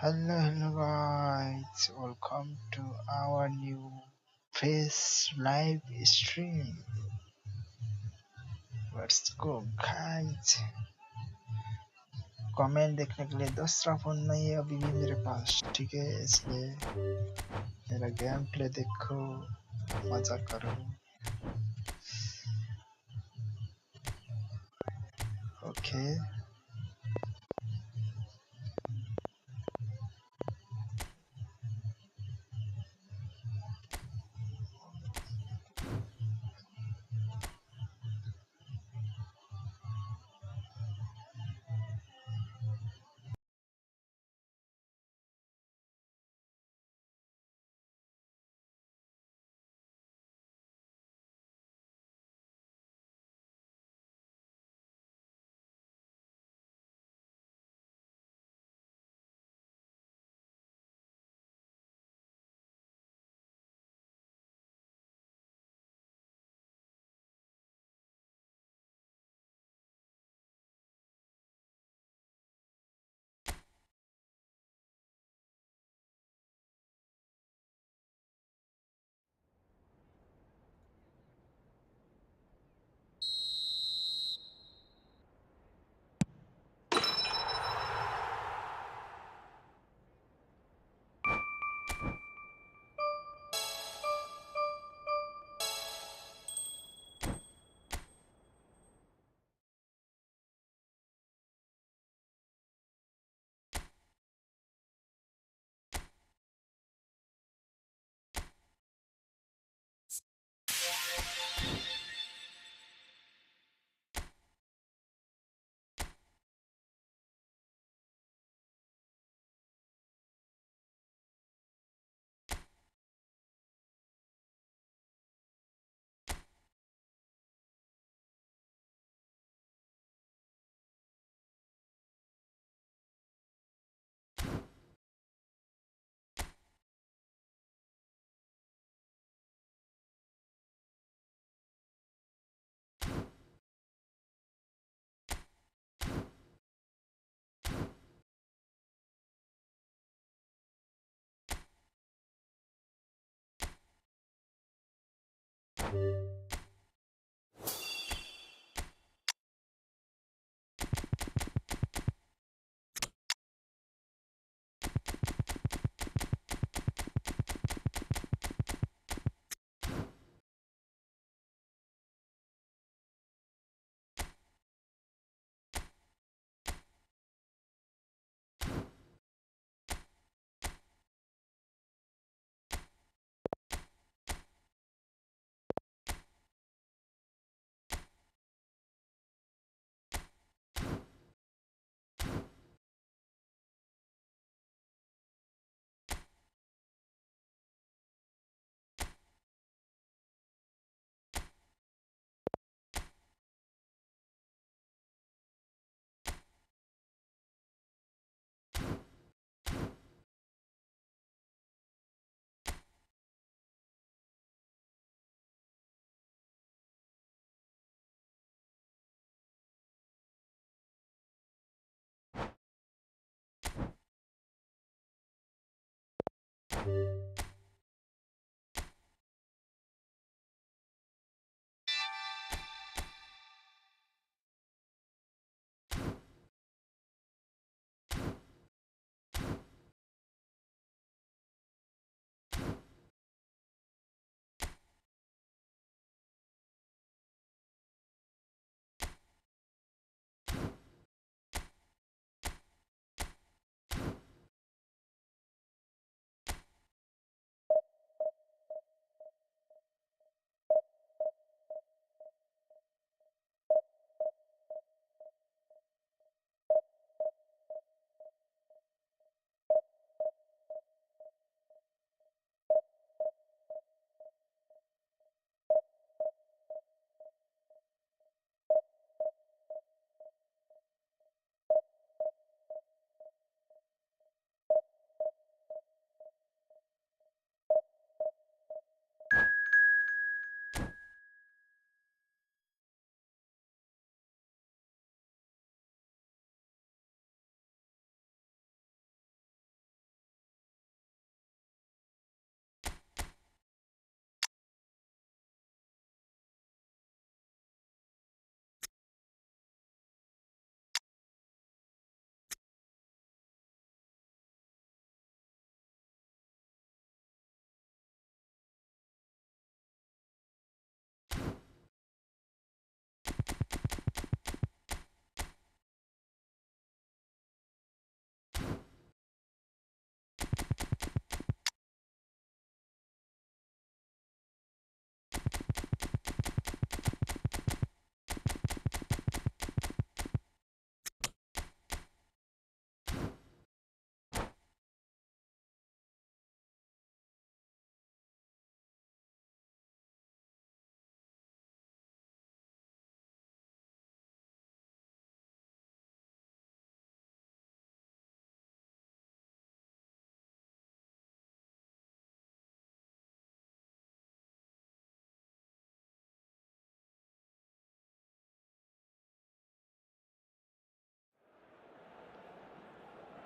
Hello guys, welcome to our new face live stream. Let's go guys. Comment देखने के लिए 10 phone नहीं है अभी भी मेरे पास, ठीक है? इसलिए मेरा गेम प्ले देखो, मजा करो। Okay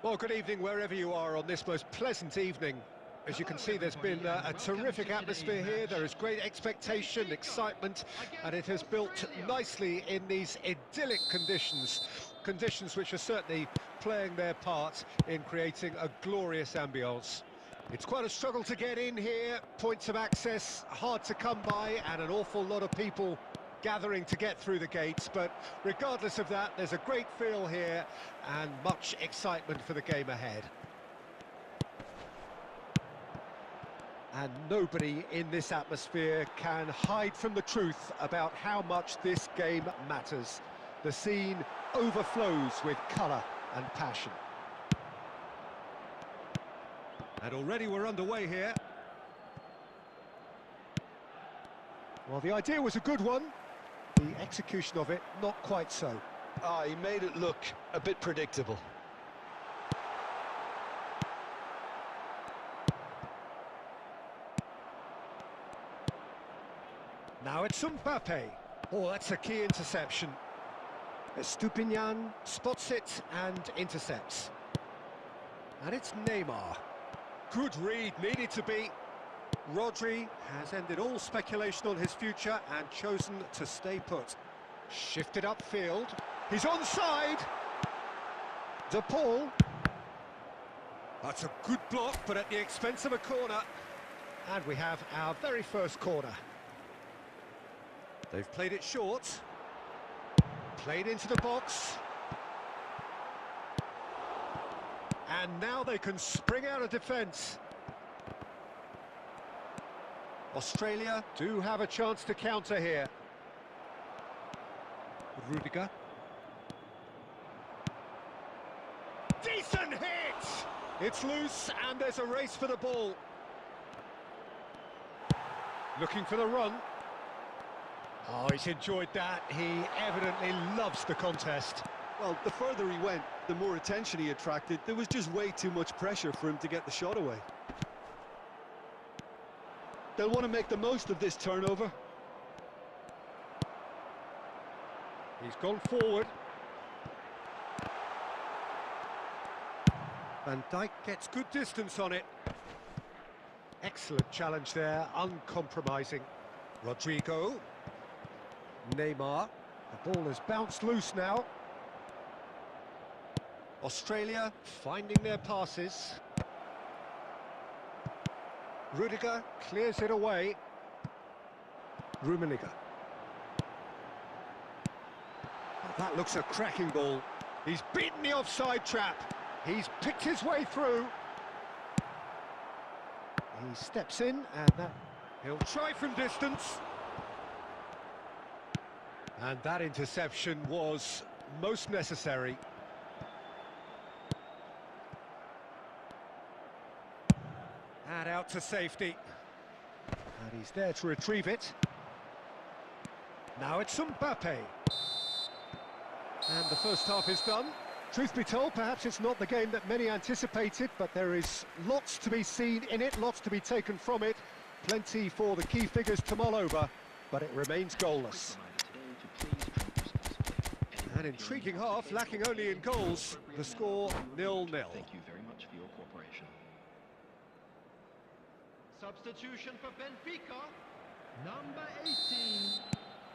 Well, good evening wherever you are on this most pleasant evening. As you can see, there's been a terrific atmosphere here. There is great expectation, excitement, and it has built nicely in these idyllic conditions. Conditions which are certainly playing their part in creating a glorious ambience. It's quite a struggle to get in here, points of access hard to come by, and an awful lot of people gathering to get through the gates, but regardless of that, there's a great feel here and much excitement for the game ahead. And nobody in this atmosphere can hide from the truth about how much this game matters. The scene overflows with colour and passion. And already we're underway here. Well, the idea was a good one. The execution of it, not quite so. He made it look a bit predictable. Now it's Mbappe. Oh, that's a key interception. Estupinian spots it and intercepts. And it's Neymar. Good read, needed to be. Rodri has ended all speculation on his future and chosen to stay put. Shifted upfield. He's onside. De Paul. That's a good block, but at the expense of a corner. And we have our very first corner. They've played it short. Played into the box. And now they can spring out of defence. Australia do have a chance to counter here. Rudiger. Decent hit! It's loose and there's a race for the ball. Looking for the run. Oh, he's enjoyed that. He evidently loves the contest. Well, the further he went, the more attention he attracted. There was just way too much pressure for him to get the shot away. They'll want to make the most of this turnover. He's gone forward. Van Dijk gets good distance on it. Excellent challenge there, uncompromising. Rodrigo. Neymar. The ball has bounced loose now. Australia finding their passes. Rudiger clears it away. Rummenigge. Oh, that looks a cracking ball. He's beaten the offside trap. He's picked his way through. He steps in and that he'll try from distance. And that interception was most necessary. And out to safety. And he's there to retrieve it. Now it's Mbappe. And the first half is done. Truth be told, perhaps it's not the game that many anticipated, but there is lots to be seen in it, lots to be taken from it. Plenty for the key figures to mull over, but it remains goalless. An intriguing half, lacking only in goals. The score 0-0. Thank you very much for your cooperation. Substitution for Benfica, number 18,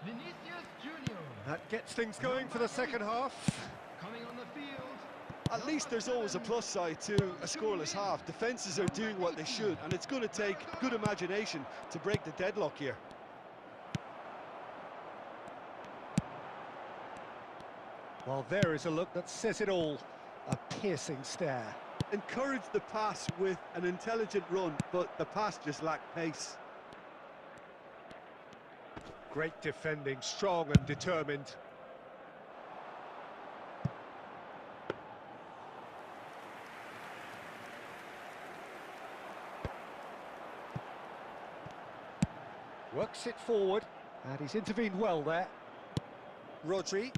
Vinicius Junior. That gets things going for the second half. Coming on the field. At least there's always a plus side to a scoreless half. Defences are doing what they should, and it's going to take good imagination to break the deadlock here. Well, there is a look that says it all. A piercing stare. Encourage the pass with an intelligent run, but the pass just lacked pace. Great defending, strong and determined. Works it forward, and he's intervened well there. Rodri.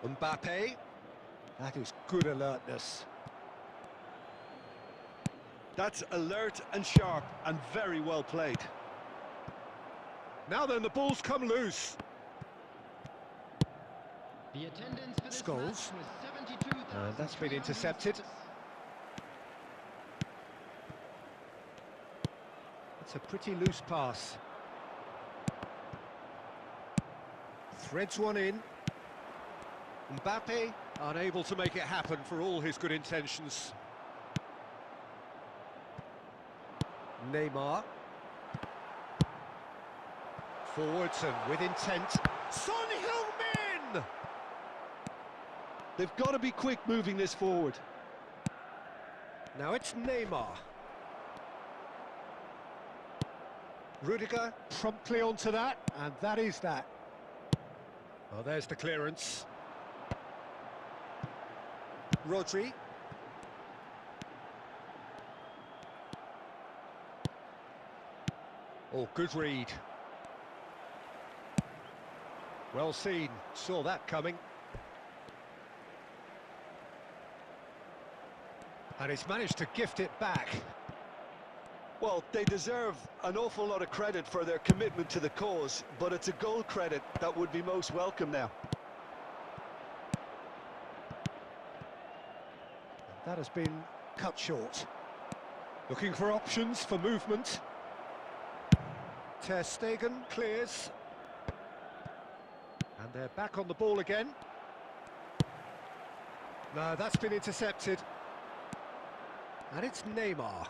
Mbappe. That is good alertness. That's alert and sharp and very well played. Now then, the ball's come loose. The attendance for this Scholes. match was That's been intercepted. It's a pretty loose pass. Threads one in. Mbappe unable to make it happen for all his good intentions. Neymar. Forwards and with intent. Son Heung-min! They've got to be quick moving this forward. Now it's Neymar. Rudiger promptly onto that, and that is that. Well, there's the clearance. Rodri. Oh, good read. Well seen, saw that coming. And he's managed to gift it back. Well, they deserve an awful lot of credit for their commitment to the cause, but it's a goal credit that would be most welcome now. That has been cut short. Looking for options for movement. Ter Stegen clears. And they're back on the ball again. No, that's been intercepted. And it's Neymar.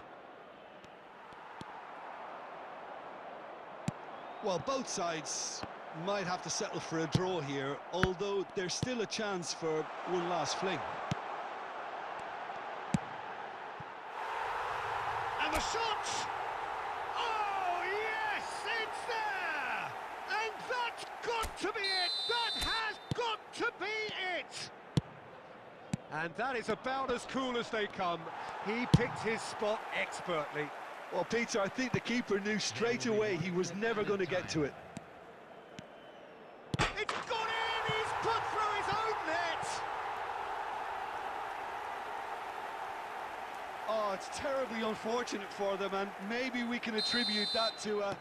Well, both sides might have to settle for a draw here, although there's still a chance for one last fling. And the shot! Oh, yes, it's there! And that's got to be it! That has got to be it! And that is about as cool as they come. He picked his spot expertly. Well, Peter, I think the keeper knew straight away he was never going to get to it. It's gone in! He's put through his own net! Oh, it's terribly unfortunate for them, and maybe we can attribute that to a...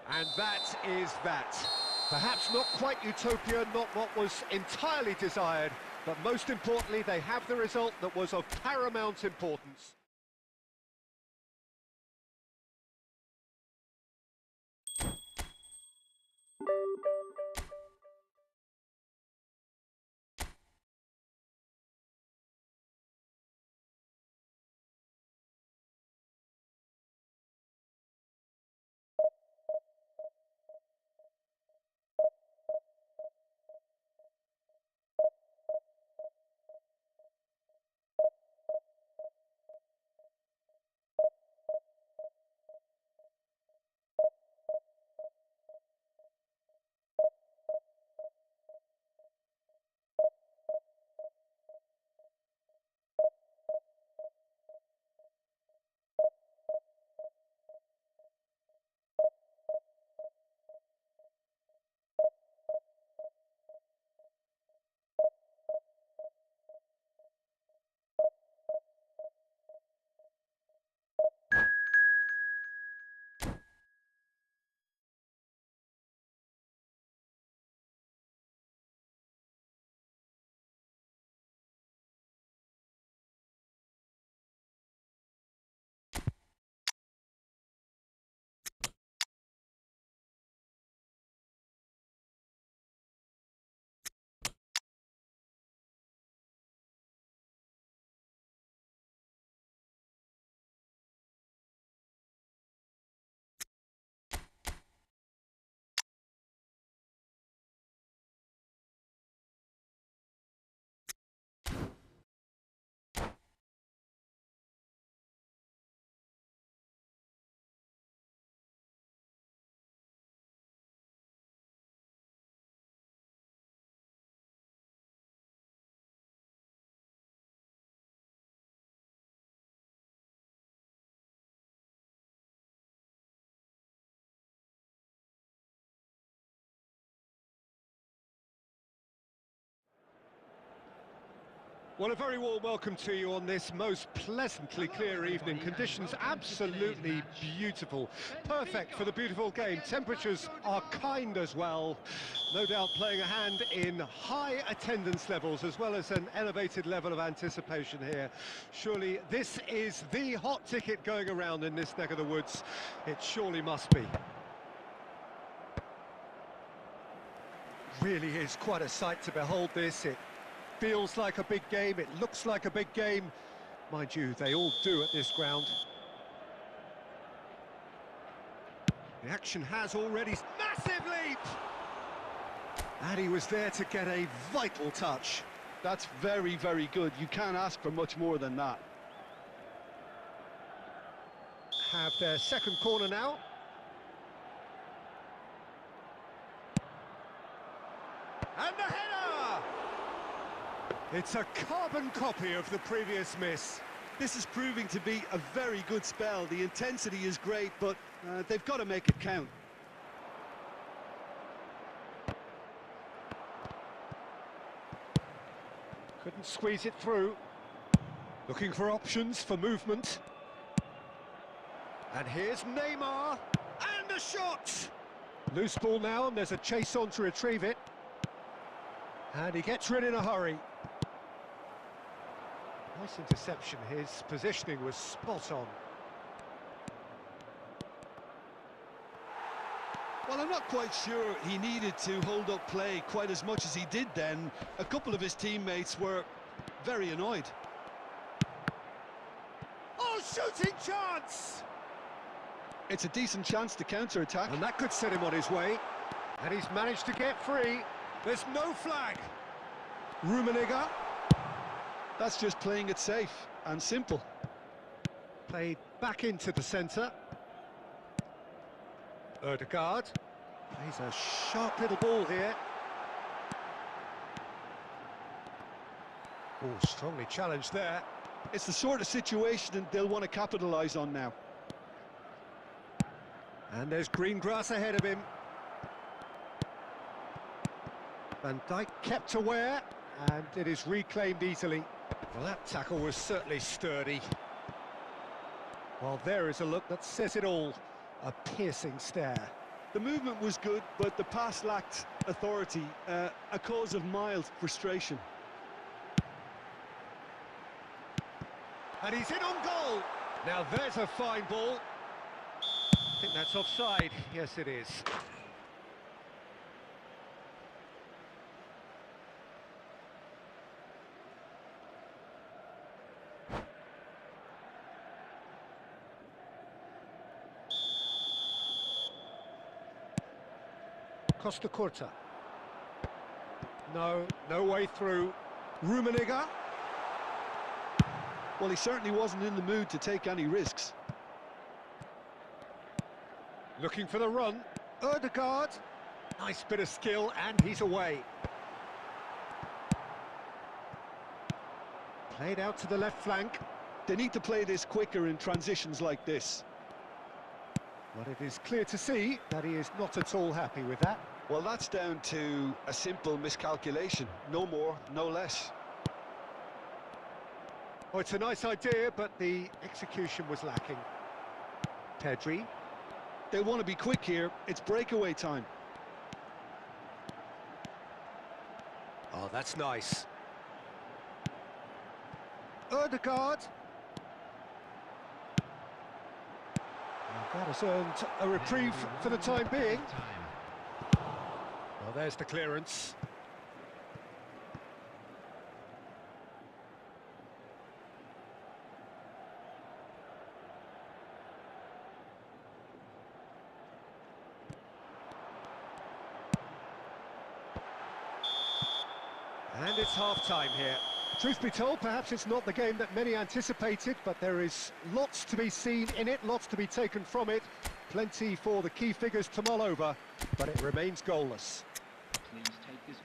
And that is that. Perhaps not quite utopia, not what was entirely desired, but most importantly, they have the result that was of paramount importance. Well, a very warm welcome to you on this most pleasantly clear evening. Conditions absolutely beautiful. Perfect for the beautiful game. Temperatures are kind as well. No doubt playing a hand in high attendance levels as well as an elevated level of anticipation here. Surely this is the hot ticket going around in this neck of the woods. It surely must be. Really is quite a sight to behold this. It feels like a big game, it looks like a big game. Mind you, they all do at this ground. The action has already... Massive leap! And he was there to get a vital touch. That's very, very good. You can't ask for much more than that. Have their second corner now. And the header! It's a carbon copy of the previous miss. This is proving to be a very good spell. The intensity is great, but they've got to make it count. Couldn't squeeze it through. Looking for options for movement. And here's Neymar. And a shot! Loose ball now, and there's a chase on to retrieve it. And he gets rid in a hurry. Nice interception. His positioning was spot on. Well, I'm not quite sure he needed to hold up play quite as much as he did then. A couple of his teammates were very annoyed. Oh, shooting chance! It's a decent chance to counter-attack. And that could set him on his way. And he's managed to get free. There's no flag. Rummenigge. That's just playing it safe and simple. Played back into the centre. Ødegaard. Plays a sharp little ball here. Oh, strongly challenged there. It's the sort of situation they'll want to capitalise on now. And there's green grass ahead of him. Van Dijk kept aware, and it is reclaimed easily. Well, that tackle was certainly sturdy. Well, there is a look that says it all. A piercing stare. The movement was good, but the pass lacked authority, a cause of mild frustration. And he's in on goal. Now there's a fine ball. I think that's offside. Yes, it is. Costa Curta. No way through. Rummenigge. Well, he certainly wasn't in the mood to take any risks. Looking for the run. Ødegaard. Nice bit of skill, and he's away. Played out to the left flank. They need to play this quicker in transitions like this. But it is clear to see that he is not at all happy with that. Well, that's down to a simple miscalculation. No more, no less. Oh, it's a nice idea, but the execution was lacking. Pedri. They want to be quick here. It's breakaway time. Oh, that's nice. Ødegaard. That has earned a reprieve for the time being. Well, there's the clearance. And it's half-time here. Truth be told, perhaps it's not the game that many anticipated, but there is lots to be seen in it, lots to be taken from it. Plenty for the key figures to mull over, but it remains goalless.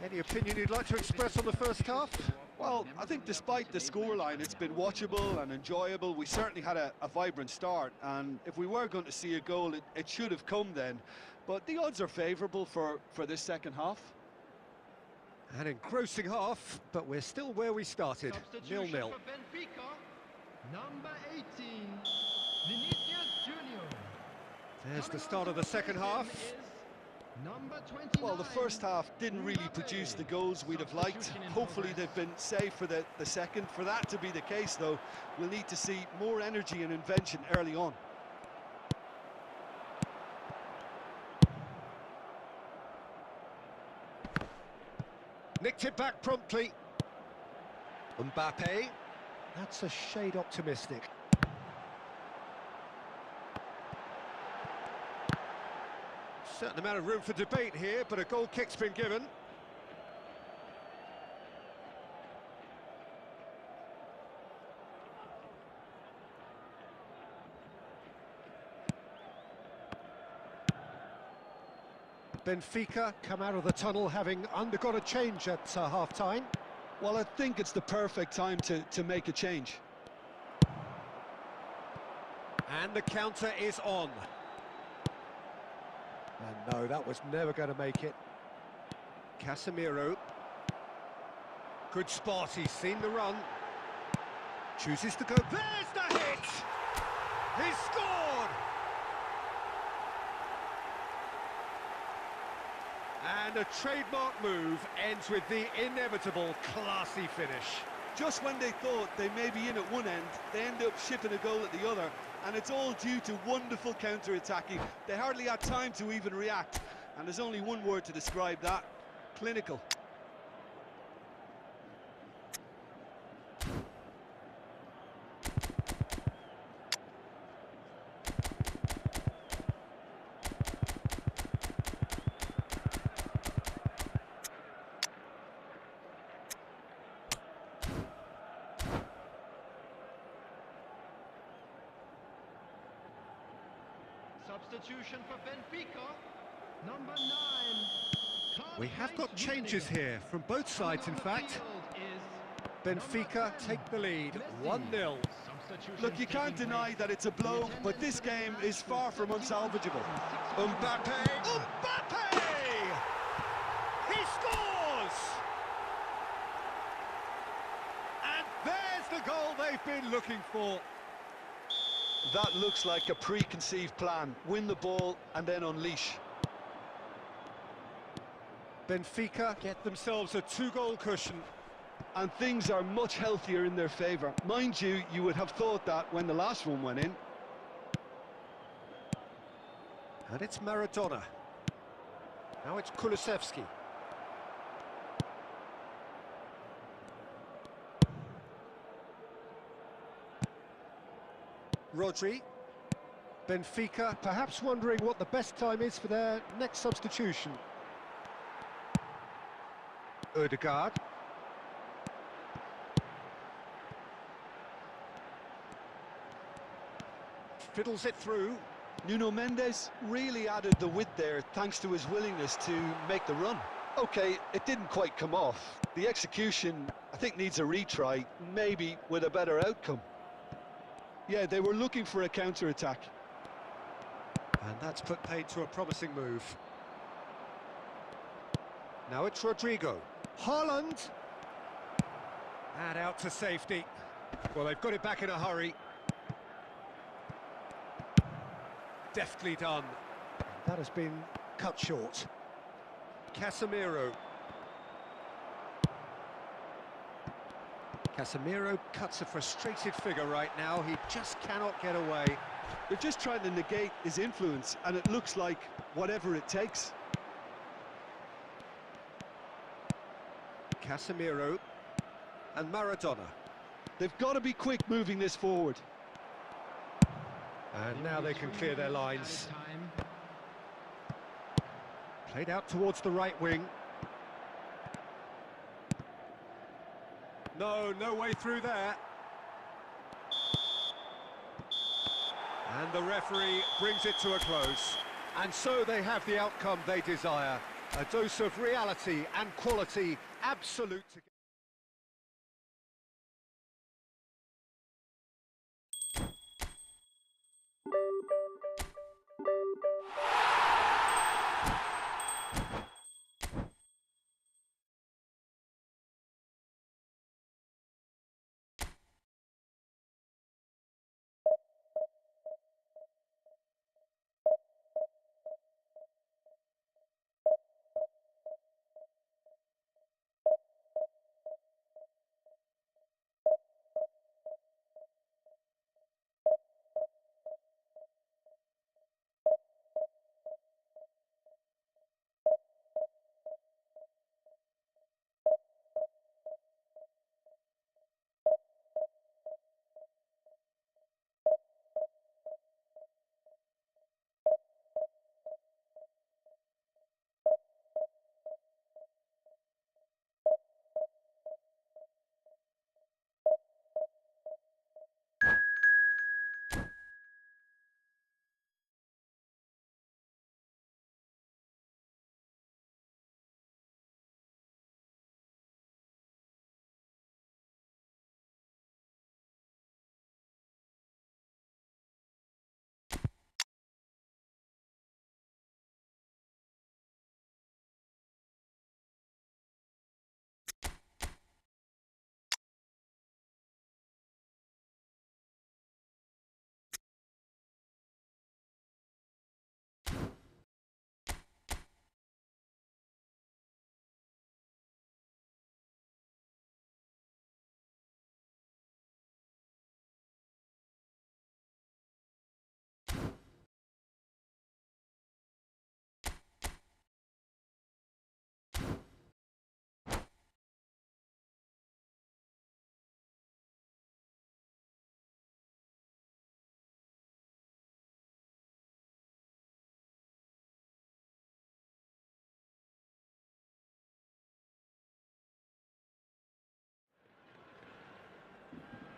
Any opinion you'd like to express on the first half? Well, I think despite the scoreline, it's been watchable and enjoyable. We certainly had a vibrant start, and if we were going to see a goal, it should have come then. But the odds are favourable for this second half. An engrossing half, but we're still where we started, 0-0. Substitution for Benfica, number 18, Vinicius Junior. There's the start of the second half. Number 29. Well, the first half didn't really produce the goals we'd have liked. Hopefully they've been saved for the second. For that to be the case, though, we'll need to see more energy and invention early on. Nicked it back promptly. Mbappe. That's a shade optimistic. Certain amount of room for debate here, but a goal kick's been given. Benfica come out of the tunnel having undergone a change at half-time. Well, I think it's the perfect time to make a change. And the counter is on. And no, that was never going to make it. Casemiro. Good spot, he's seen the run. Chooses to go. There's the hit! He scored! And a trademark move ends with the inevitable classy finish. Just when they thought they may be in at one end, they end up shipping a goal at the other, and it's all due to wonderful counter-attacking. They hardly had time to even react, and there's only one word to describe that: clinical. Substitution for Benfica, number 9. We have got changes here from both sides, in fact. Benfica take the lead, 1-0. Look, you can't deny that it's a blow, but this game is far from unsalvageable. Mbappe! Mbappe! He scores! And there's the goal they've been looking for. That looks like a preconceived plan. Win the ball and then unleash. Benfica get themselves a 2-goal cushion. And things are much healthier in their favour. Mind you, you would have thought that when the last one went in. And it's Maradona. Now it's Kulusevski. Rodri. Benfica perhaps wondering what the best time is for their next substitution. Odegaard. Fiddles it through. Nuno Mendes really added the width there thanks to his willingness to make the run. Okay, it didn't quite come off. The execution, I think, needs a retry, maybe with a better outcome. Yeah, they were looking for a counter-attack. And that's put paid to a promising move. Now it's Rodrigo. Haaland! And out to safety. Well, they've got it back in a hurry. Deftly done. That has been cut short. Casemiro. Casemiro cuts a frustrated figure right now. He just cannot get away. They're just trying to negate his influence, and it looks like whatever it takes. Casemiro and Maradona. They've got to be quick moving this forward. And now they can clear their lines. Played out towards the right wing. No way through there. And the referee brings it to a close. And so they have the outcome they desire. A dose of reality and quality, absolute.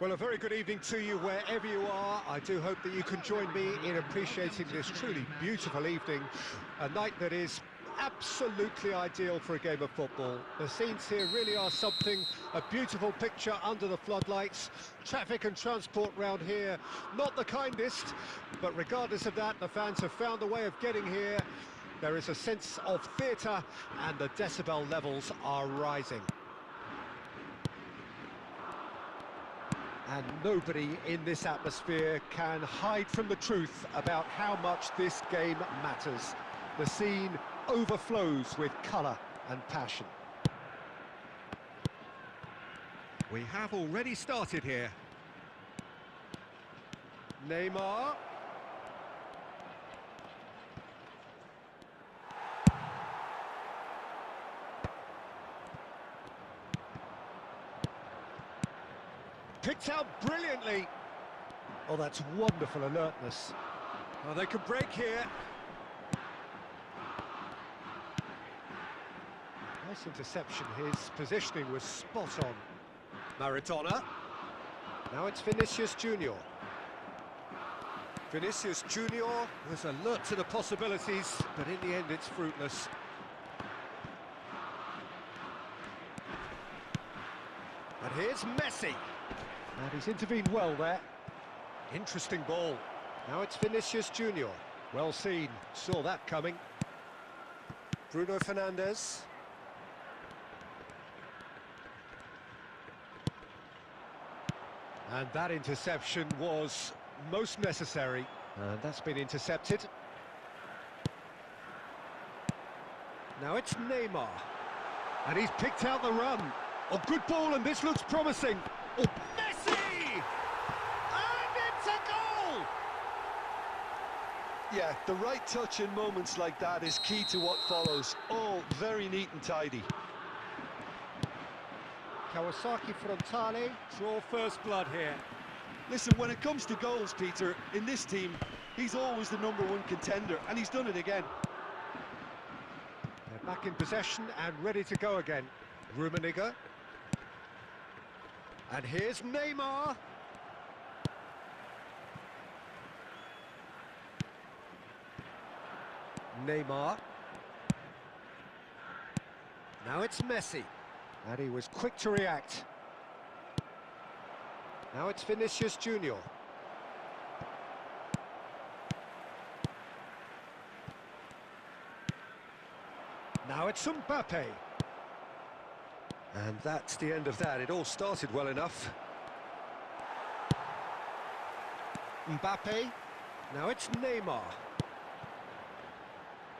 Well, a very good evening to you wherever you are. I do hope that you can join me in appreciating this truly beautiful evening, a night that is absolutely ideal for a game of football. The scenes here really are something, a beautiful picture under the floodlights. Traffic and transport round here, not the kindest, but regardless of that, the fans have found a way of getting here. There is a sense of theatre and the decibel levels are rising. And nobody in this atmosphere can hide from the truth about how much this game matters. The scene overflows with colour and passion. We have already started here. Neymar. Picked out brilliantly. Oh, that's wonderful alertness. Oh, they can break here. Nice interception. His positioning was spot on. Maradona. Now it's Vinicius Junior. Vinicius Junior was alert to the possibilities, but in the end it's fruitless. And here's Messi. And he's intervened well there. Interesting ball. Now it's Vinicius Junior. Well seen, saw that coming. Bruno Fernandes. And that interception was most necessary. And that's been intercepted. Now it's Neymar. And he's picked out the run. Oh, good ball, and this looks promising. Oh, Messi! And it's a goal! Yeah, the right touch in moments like that is key to what follows. All very neat and tidy. Kawasaki Frontale draw first blood here. Listen, when it comes to goals, Peter, in this team, he's always the #1 contender, and he's done it again. They're back in possession and ready to go again. Rummenigge. And here's Neymar. Neymar. Now it's Messi. And he was quick to react. Now it's Vinicius Junior. Now it's Mbappe. And that's the end of that. It all started well enough. Mbappe. Now it's Neymar.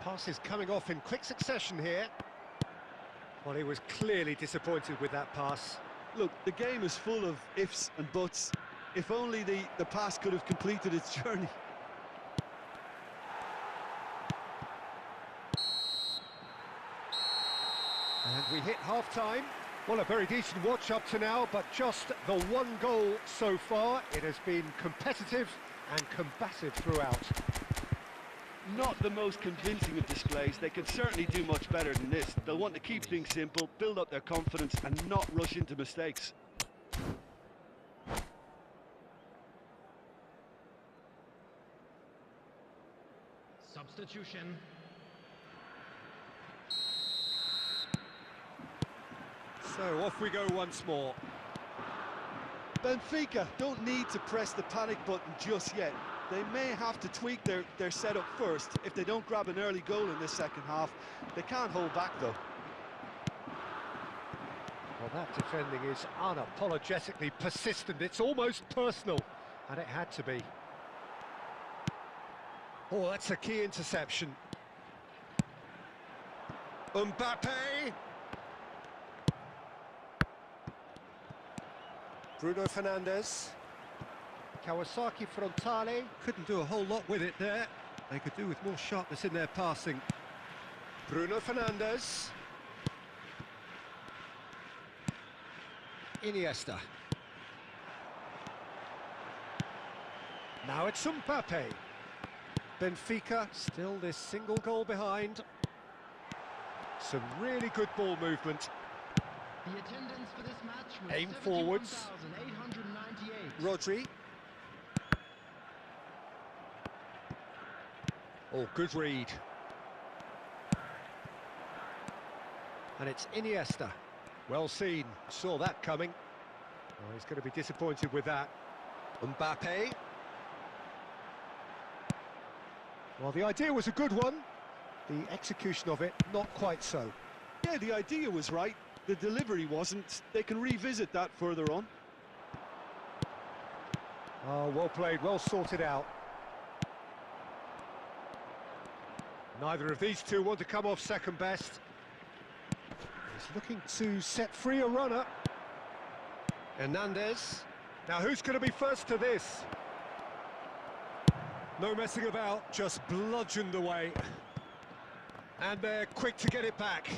Passes coming off in quick succession here. Well, he was clearly disappointed with that pass. Look, the game is full of ifs and buts. If only the pass could have completed its journey. And we hit half-time. Well, a very decent watch up to now, but just the one goal so far. It has been competitive and combative throughout. Not the most convincing of displays. They can certainly do much better than this. They'll want to keep things simple, build up their confidence and not rush into mistakes. Substitution. So off we go once more. Benfica don't need to press the panic button just yet. They may have to tweak their setup first. If they don't grab an early goal in this second half, they can't hold back though. Well, that defending is unapologetically persistent. It's almost personal, and it had to be. Oh, that's a key interception. Mbappe! Bruno Fernandes. Kawasaki Frontale couldn't do a whole lot with it there. They could do with more sharpness in their passing. Bruno Fernandes. Iniesta. Now it's Mbappe. Benfica still this single goal behind. Some really good ball movement. The attendance for this match was Aim forwards. 71,898. Rodri. Oh, good read. And it's Iniesta. Well seen, saw that coming. Oh, he's going to be disappointed with that. Mbappe. Well, the idea was a good one. The execution of it, not quite so. Yeah, the idea was right. The delivery wasn't. They can revisit that further on. Oh, well played, well sorted out. Neither of these two want to come off second best. He's looking to set free a runner. Hernandez. Now who's going to be first to this? No messing about, just bludgeoned away. And they're quick to get it back.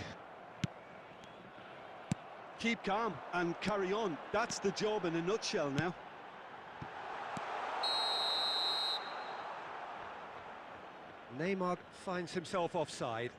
Keep calm and carry on. That's the job in a nutshell now. Neymar finds himself offside.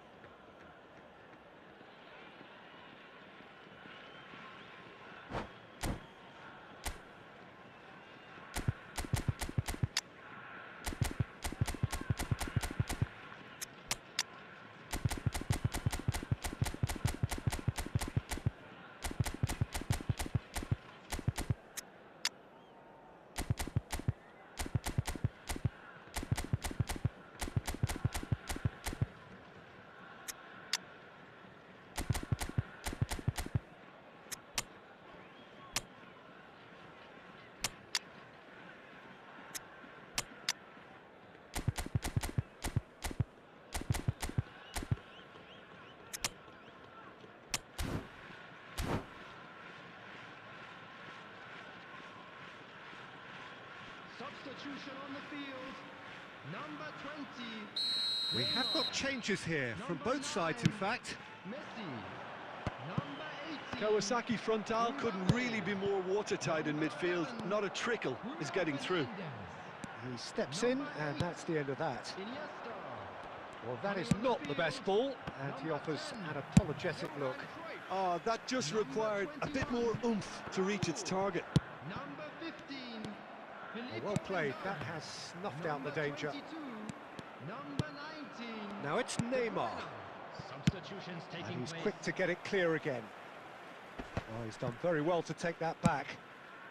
Substitution on the field. Number 20. We have got changes here, from both sides in fact. Messi. Number 18. Kawasaki Frontal couldn't really be more watertight in midfield. Not a trickle is getting through. He steps in, and that's the end of that. Iniesta. Well, that is not the best ball, and he offers an apologetic look. Oh, that just required a bit more oomph to reach its target. Number 15. Well played, that has snuffed out the danger. 22. Number 19. Now it's Neymar, Substitutions and taking he's place. quick to get it clear again. Oh, he's done very well to take that back.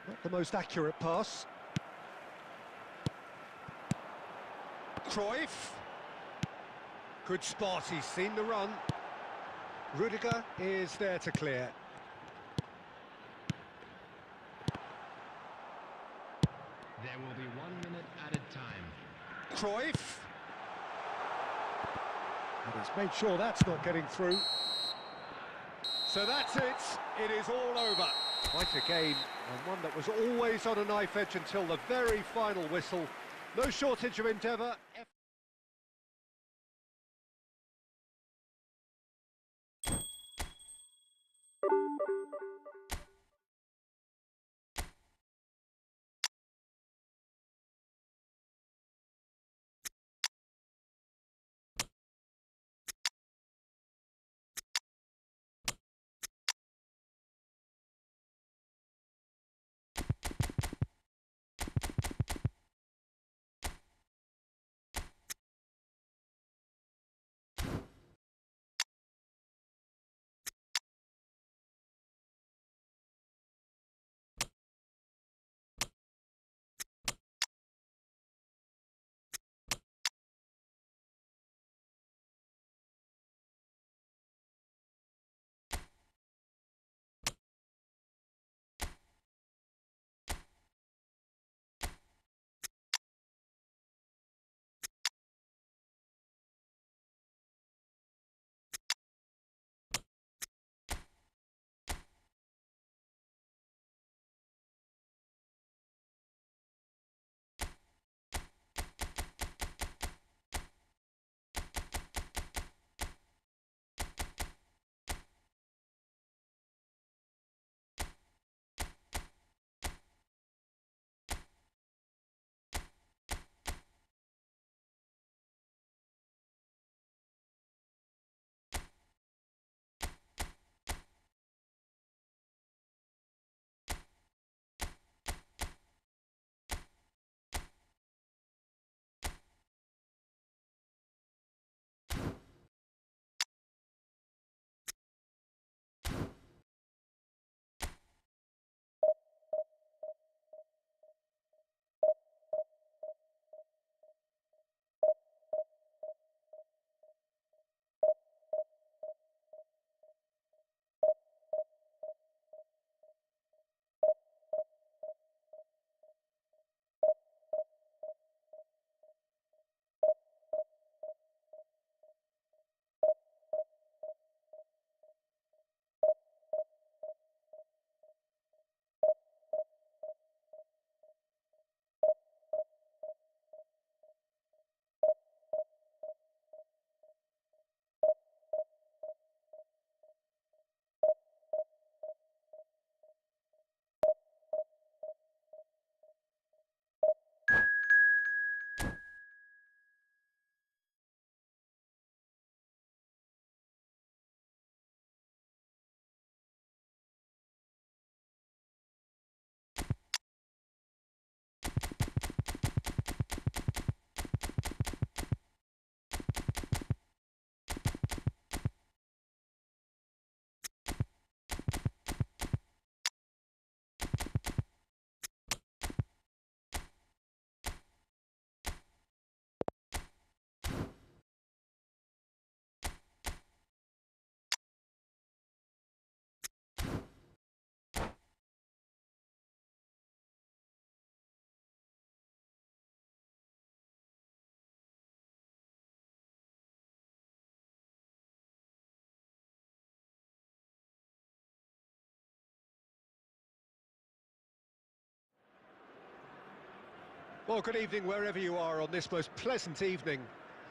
Not the most accurate pass. Cruyff. Good spot, he's seen the run. Rudiger is there to clear. There will be 1 minute added time. Cruyff. And he's made sure that's not getting through. So that's it. It is all over. Quite a game, and one that was always on a knife edge until the very final whistle. No shortage of endeavour. Well, good evening wherever you are on this most pleasant evening.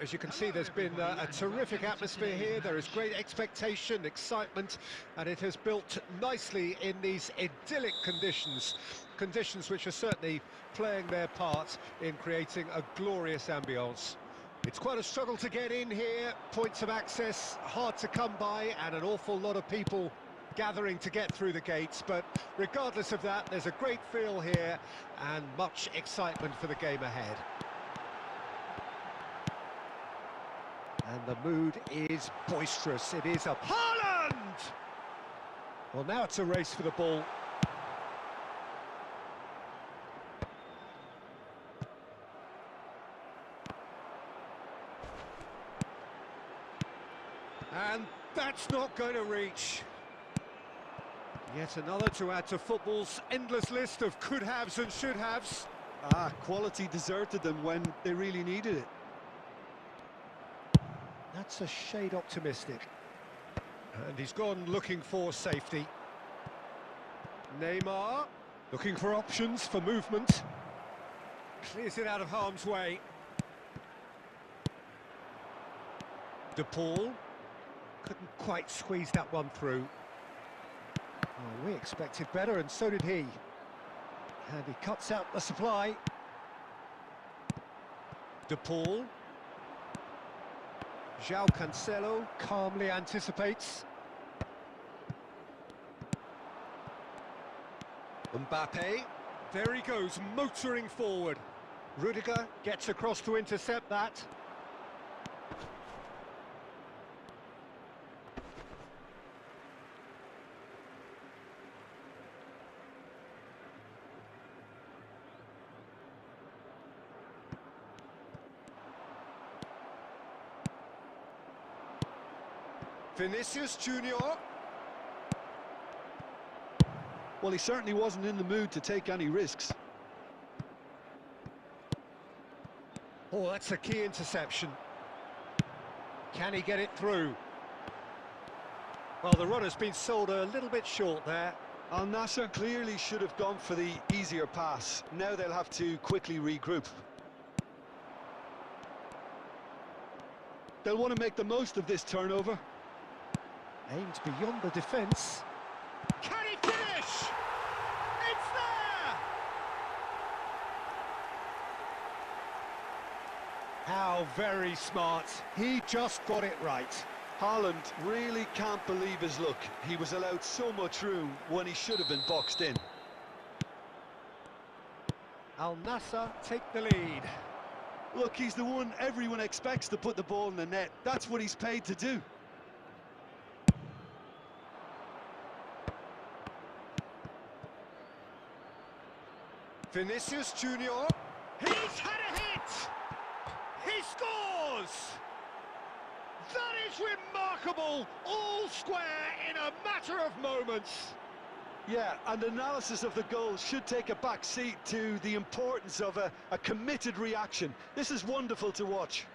As you can see, there's been a terrific atmosphere here. There is great expectation, excitement, and it has built nicely in these idyllic conditions. Conditions which are certainly playing their part in creating a glorious ambience. It's quite a struggle to get in here, points of access hard to come by, and an awful lot of people gathering to get through the gates, but regardless of that, there's a great feel here and much excitement for the game ahead. And the mood is boisterous. It is a Haaland! Well, now it's a race for the ball. And that's not going to reach. Yet another to add to football's endless list of could-haves and should-haves. Quality deserted them when they really needed it. That's a shade optimistic. And he's gone looking for safety. Neymar, looking for options for movement. Clears it out of harm's way. De Paul couldn't quite squeeze that one through. Oh, we expected better, and so did he. And he cuts out the supply. De Paul. João Cancelo calmly anticipates. Mbappe. There he goes, motoring forward. Rudiger gets across to intercept that. Vinicius Junior. Well, he certainly wasn't in the mood to take any risks. Oh, that's a key interception. Can he get it through? Well, the run has been sold a little bit short there. Al Nassr clearly should have gone for the easier pass. Now they'll have to quickly regroup. They'll want to make the most of this turnover. Aimed beyond the defence. Can he finish? It's there! How very smart. He just got it right. Haaland really can't believe his luck. He was allowed so much room when he should have been boxed in. Al Nassr take the lead. Look, he's the one everyone expects to put the ball in the net. That's what he's paid to do. Vinicius Junior. He's had a hit! He scores! That is remarkable! All square in a matter of moments. Yeah, and analysis of the goal should take a back seat to the importance of a committed reaction. This is wonderful to watch.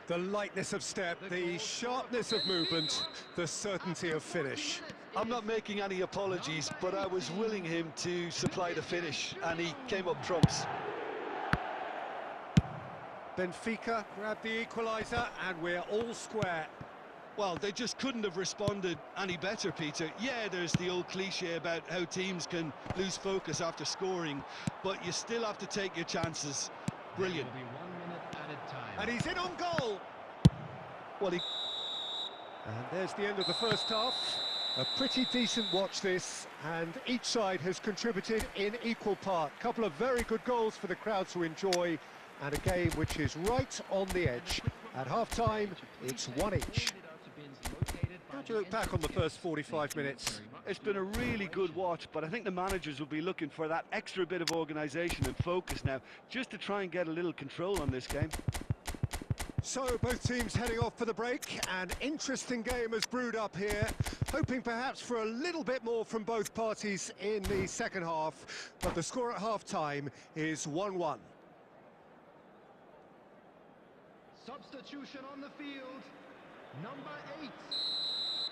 The lightness of step, the sharpness of movement, the certainty of finish. I'm not making any apologies, but I was willing him to supply the finish, and he came up trumps. Benfica grabbed the equaliser, and we're all square. Well, they just couldn't have responded any better, Peter. Yeah, there's the old cliche about how teams can lose focus after scoring, but you still have to take your chances. Brilliant. And he's in on goal. Well, And there's the end of the first half. A pretty decent watch this, and each side has contributed in equal part. Couple of very good goals for the crowd to enjoy, and a game which is right on the edge. At half-time, it's one each. How do you look back on the first 45 minutes? It's been a really good watch, but I think the managers will be looking for that extra bit of organisation and focus now, just to try and get a little control on this game. So, both teams heading off for the break. An interesting game has brewed up here, hoping perhaps for a little bit more from both parties in the second half, but the score at half-time is 1-1. Substitution on the field. Number 8.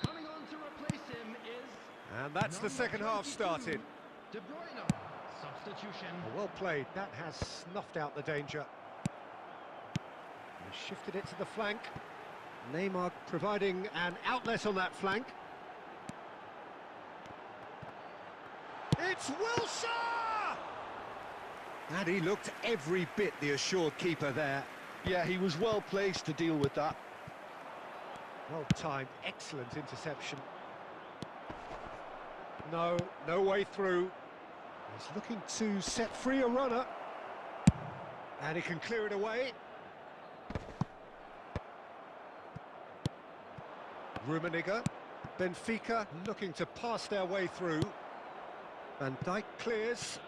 Coming on to replace him is... And that's the second half started. De Bruyne. Substitution. Well played, that has snuffed out the danger. He shifted it to the flank. Neymar providing an outlet on that flank. It's Wilshere! And he looked every bit the assured keeper there. Yeah, he was well placed to deal with that. Well timed, excellent interception. No way through. He's looking to set free a runner. And he can clear it away. Rummenigge, Benfica looking to pass their way through. Van Dijk clears.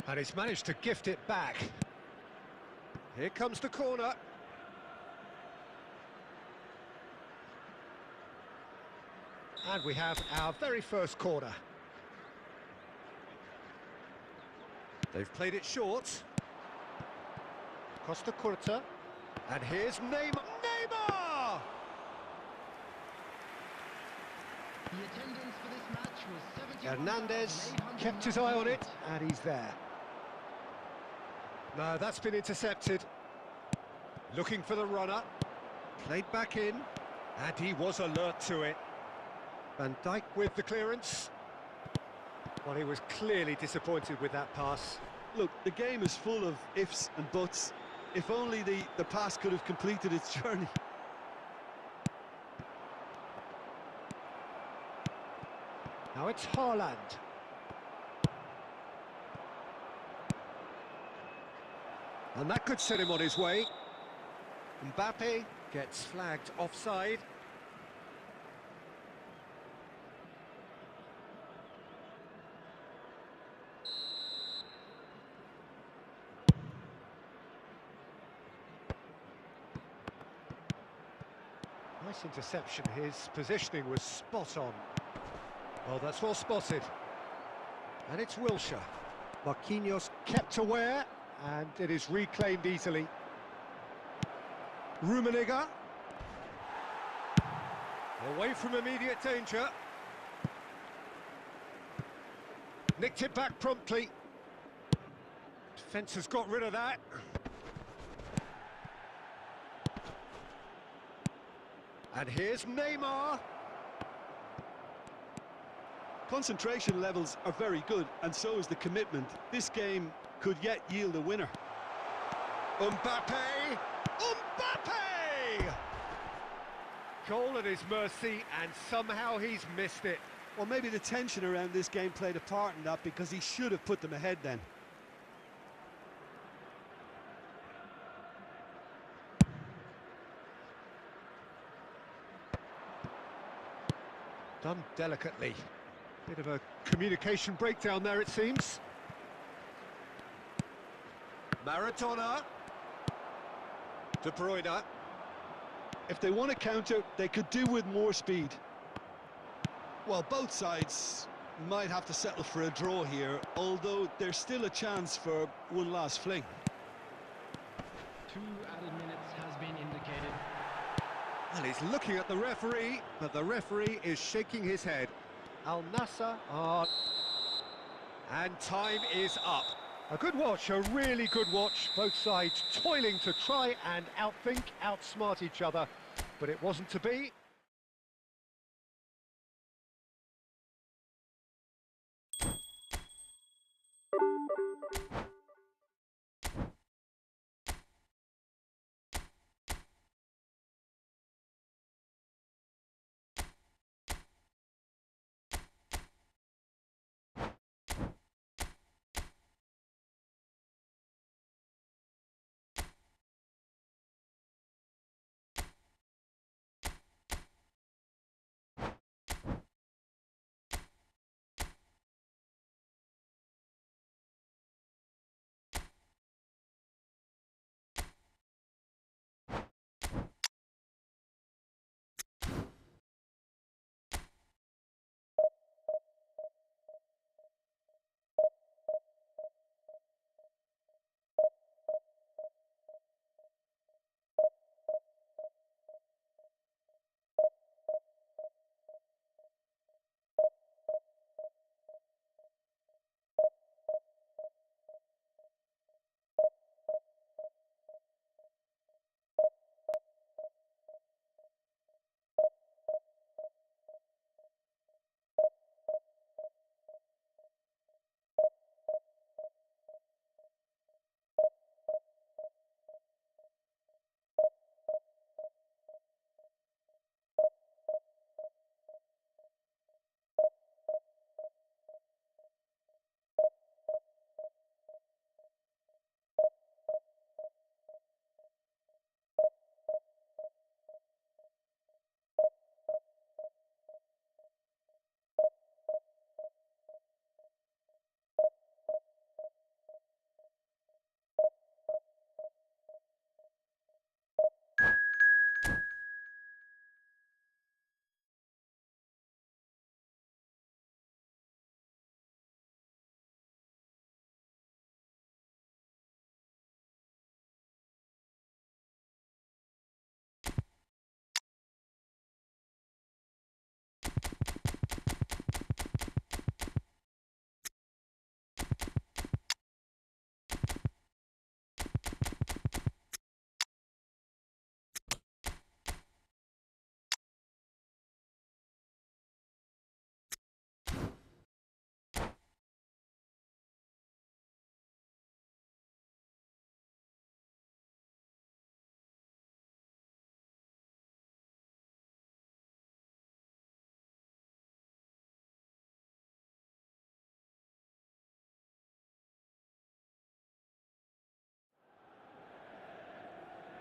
And he's managed to gift it back. Here comes the corner. And we have our very first corner. They've played it short. Costa Curta. And here's Neymar. Neymar! The attendance for this match was Hernandez kept his eye on it, and he's there. No, that's been intercepted. Looking for the runner. Played back in, and he was alert to it. Van Dijk with the clearance. Well, he was clearly disappointed with that pass. Look, the game is full of ifs and buts. If only the pass could have completed its journey. Now it's Haaland. And that could set him on his way. Mbappe gets flagged offside. Nice interception, his positioning was spot on. Well, that's well spotted. And it's Wilshere. Marquinhos kept aware, and it is reclaimed easily. Rummenigge. Away from immediate danger. Nicked it back promptly. Defence has got rid of that. And here's Neymar. Concentration levels are very good, and so is the commitment. This game could yet yield a winner. Mbappe! Mbappe! Goal at his mercy, and somehow he's missed it. Well, maybe the tension around this game played a part in that, because he should have put them ahead then. Done delicately. Bit of a communication breakdown there, it seems. Maradona. De Bruyne. If they want to counter, they could do with more speed. Well, both sides might have to settle for a draw here, although there's still a chance for one last fling. 2 added minutes has been indicated. And he's looking at the referee, but the referee is shaking his head. Al Nassr are... And time is up. A good watch, a really good watch. Both sides toiling to try and outthink, outsmart each other. But it wasn't to be.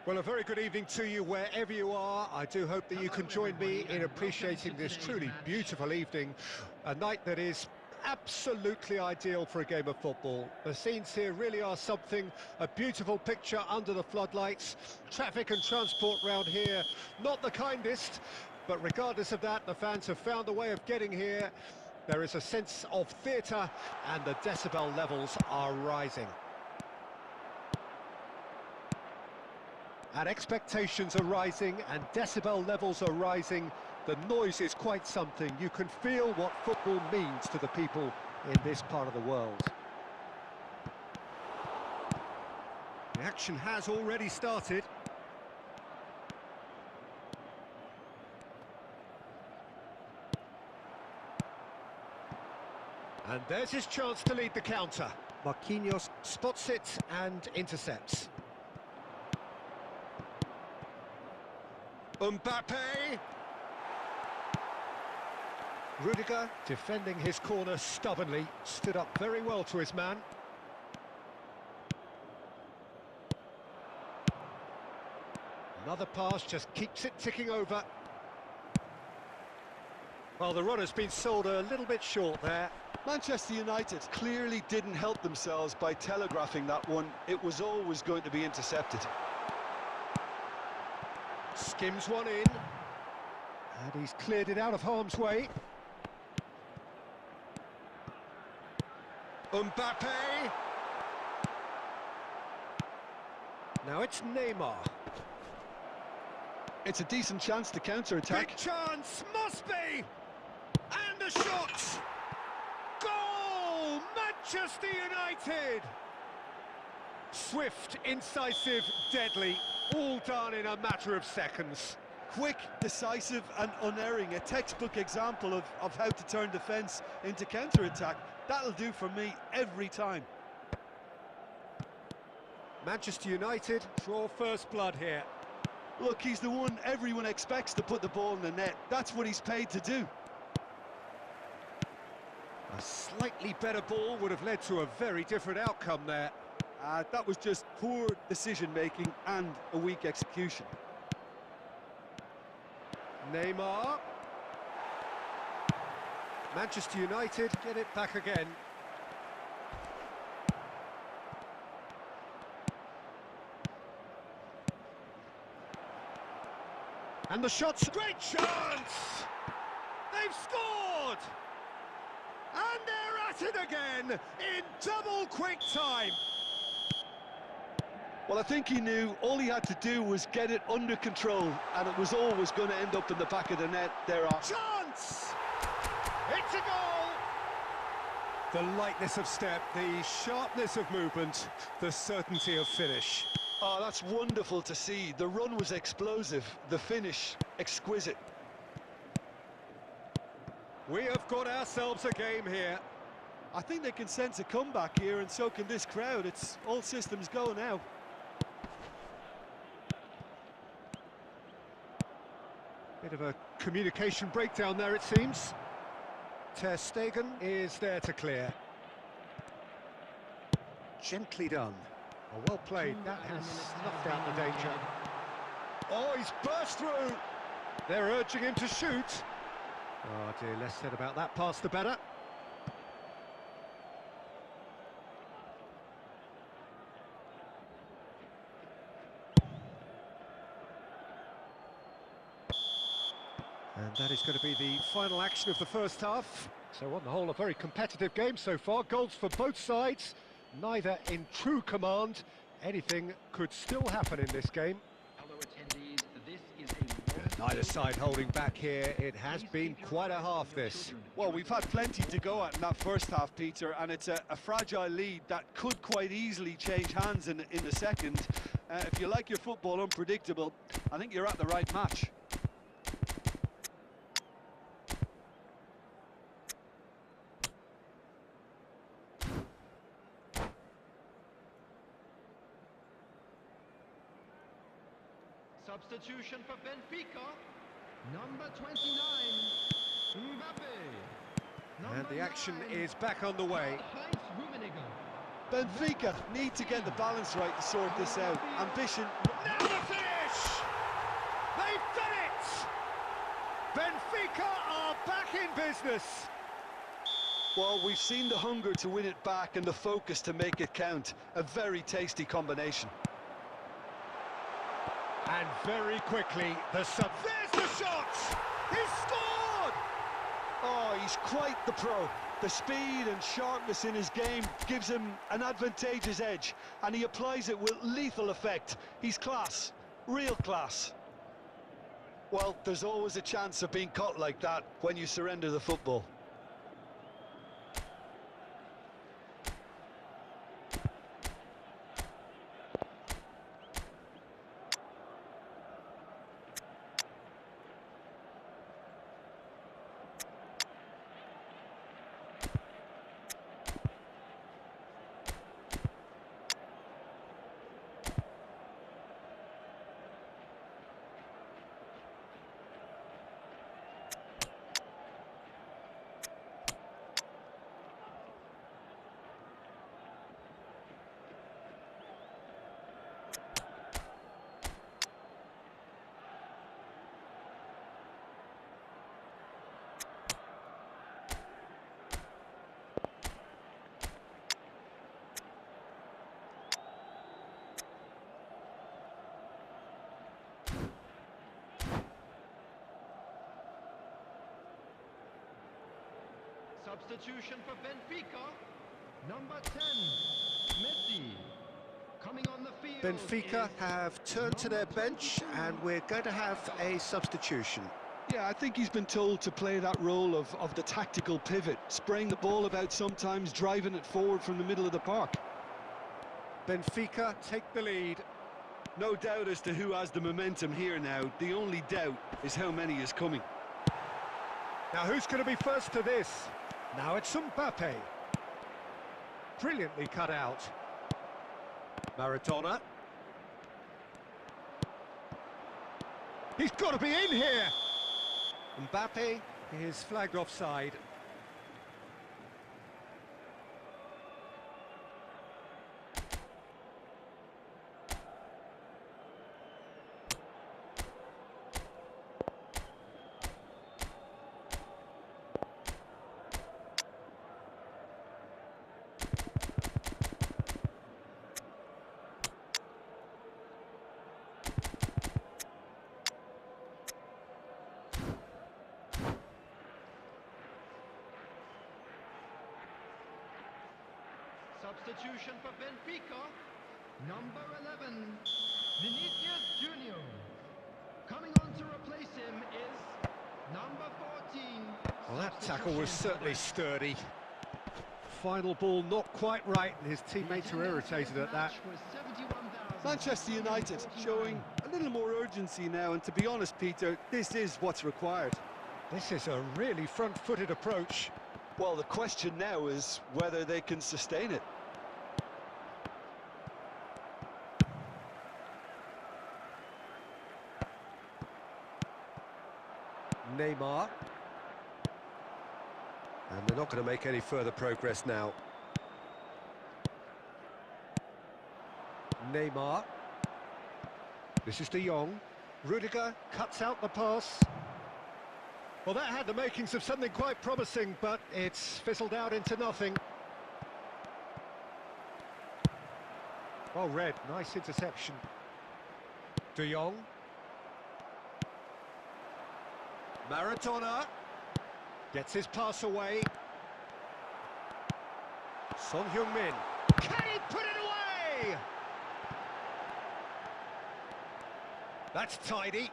Well, a very good evening to you wherever you are. I do hope that you can join me in appreciating this truly beautiful evening, a night that is absolutely ideal for a game of football. The scenes here really are something, a beautiful picture under the floodlights. Traffic and transport round here, not the kindest, but regardless of that, the fans have found a way of getting here. There is a sense of theatre and the decibel levels are rising. And expectations are rising and decibel levels are rising. The noise is quite something. You can feel what football means to the people in this part of the world. The action has already started. And there's his chance to lead the counter. Marquinhos spots it and intercepts. Mbappe! Rudiger, defending his corner stubbornly, stood up very well to his man. Another pass just keeps it ticking over. Well, the run has been sold a little bit short there. Manchester United clearly didn't help themselves by telegraphing that one. It was always going to be intercepted. Skims one in. And he's cleared it out of harm's way. Mbappe! Now it's Neymar. It's a decent chance to counter-attack. Big chance, must be! And a shot! Goal! Manchester United! Swift, incisive, deadly, all done in a matter of seconds. Quick, decisive and unerring, a textbook example of how to turn defence into counter-attack. That'll do for me every time. Manchester United draw first blood here. Look, he's the one everyone expects to put the ball in the net. That's what he's paid to do. A slightly better ball would have led to a very different outcome there. That was just poor decision-making and a weak execution. Neymar. Manchester United get it back again. And the shot's great chance! They've scored! And they're at it again in double quick time. Well, I think he knew all he had to do was get it under control, and it was always going to end up in the back of the net. Chance! It's a goal! The lightness of step, the sharpness of movement, the certainty of finish. Oh, that's wonderful to see. The run was explosive, the finish exquisite. We have got ourselves a game here. I think they can sense a comeback here, and so can this crowd. It's all systems go now. Bit of a communication breakdown there, it seems. Ter Stegen is there to clear. Gently done. Oh, well played. That has snuffed out the danger. Oh, he's burst through. They're urging him to shoot. Oh dear, less said about that pass the better. And that is going to be the final action of the first half. So on the whole, a very competitive game so far. Goals for both sides, neither in true command. Anything could still happen in this game. Hello attendees, this is Neither side holding back here. It has been quite a half, this. Well, we've had plenty to go at in that first half, Peter, and it's a fragile lead that could quite easily change hands in the second. If you like your football unpredictable, I think you're at the right match. substitution for Benfica. Number 29, Mbappe. And the action is back on the way. Benfica need to get the balance right to sort this out. Ambition. Now the finish! They've done it! Benfica are back in business. Well, we've seen the hunger to win it back and the focus to make it count. A very tasty combination. And very quickly, there's the shot! He's scored! Oh, he's quite the pro. The speed and sharpness in his game gives him an advantageous edge, and he applies it with lethal effect. He's class, real class. Well, there's always a chance of being caught like that when you surrender the football. Substitution for Benfica, number 10, Messi. Coming on the field. Benfica have turned to their bench, and we're going to have a substitution. Yeah, I think he's been told to play that role of the tactical pivot, spraying the ball about sometimes, driving it forward from the middle of the park. Benfica take the lead. No doubt as to who has the momentum here now. The only doubt is how many is coming. Now who's going to be first to this? Now it's Mbappe. Brilliantly cut out. Maradona. He's got to be in here. Mbappe is flagged offside. Substitution for Benfica, number 11, Vinicius Junior. Coming on to replace him is number 14. Well, that tackle was certainly sturdy. Final ball not quite right, and his teammates are irritated at that. Manchester United showing a little more urgency now, and to be honest, Peter, this is what's required. This is a really front-footed approach. Well, the question now is whether they can sustain it. Neymar. And they're not going to make any further progress now. Neymar. This is De Jong. Rudiger cuts out the pass. Well, that had the makings of something quite promising, but it's fizzled out into nothing. Well read, nice interception. De Jong. Maradona gets his pass away. Son Heung-min. Can he put it away? That's tidy.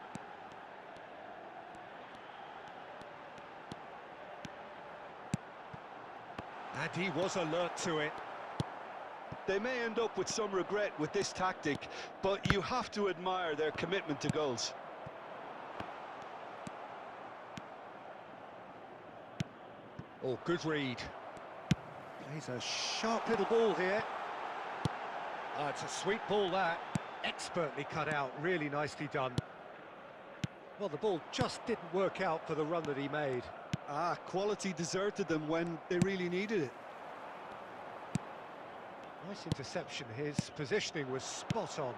And he was alert to it. They may end up with some regret with this tactic, but you have to admire their commitment to goals. Oh, good read. Plays a sharp little ball here. Oh, it's a sweet ball, that. Expertly cut out, really nicely done. Well, the ball just didn't work out for the run that he made. Quality deserted them when they really needed it. Nice interception. His positioning was spot on.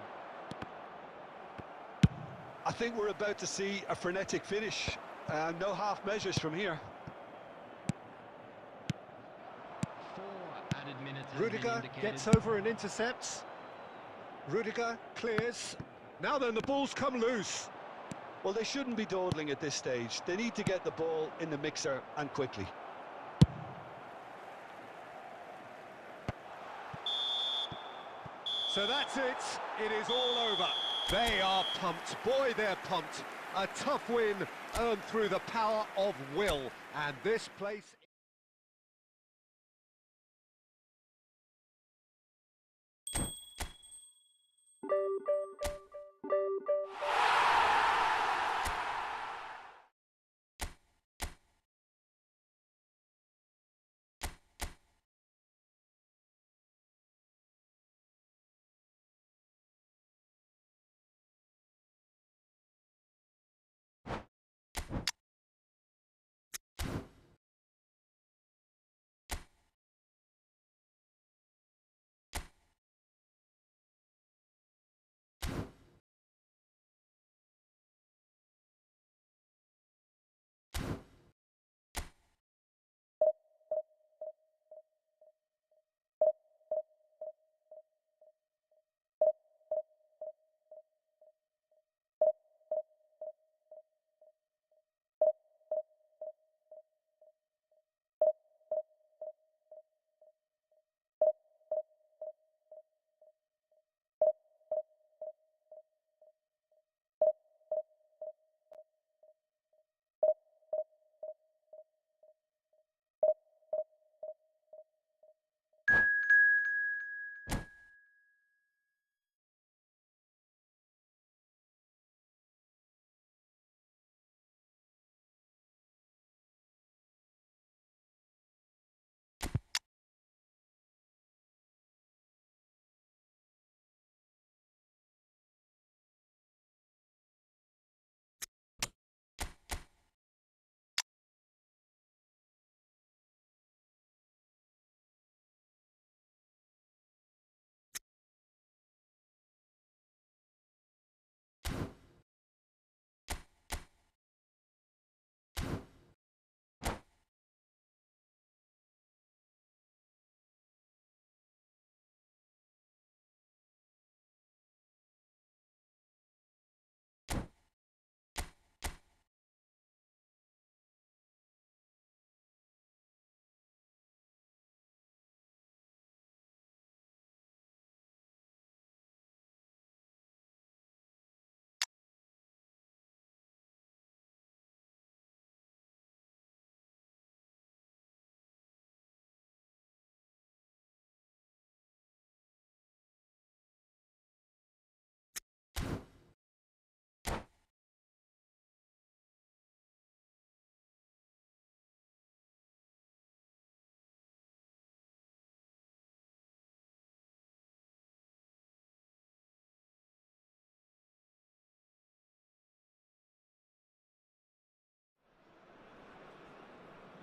I think we're about to see a frenetic finish. No half measures from here. 4 added minutes has been Rudiger indicated. gets over and intercepts. Rudiger clears. Now then, the ball's come loose. Well, they shouldn't be dawdling at this stage. They need to get the ball in the mixer and quickly. So that's it. It is all over. They are pumped. Boy, they're pumped. A tough win earned through the power of will. And this place...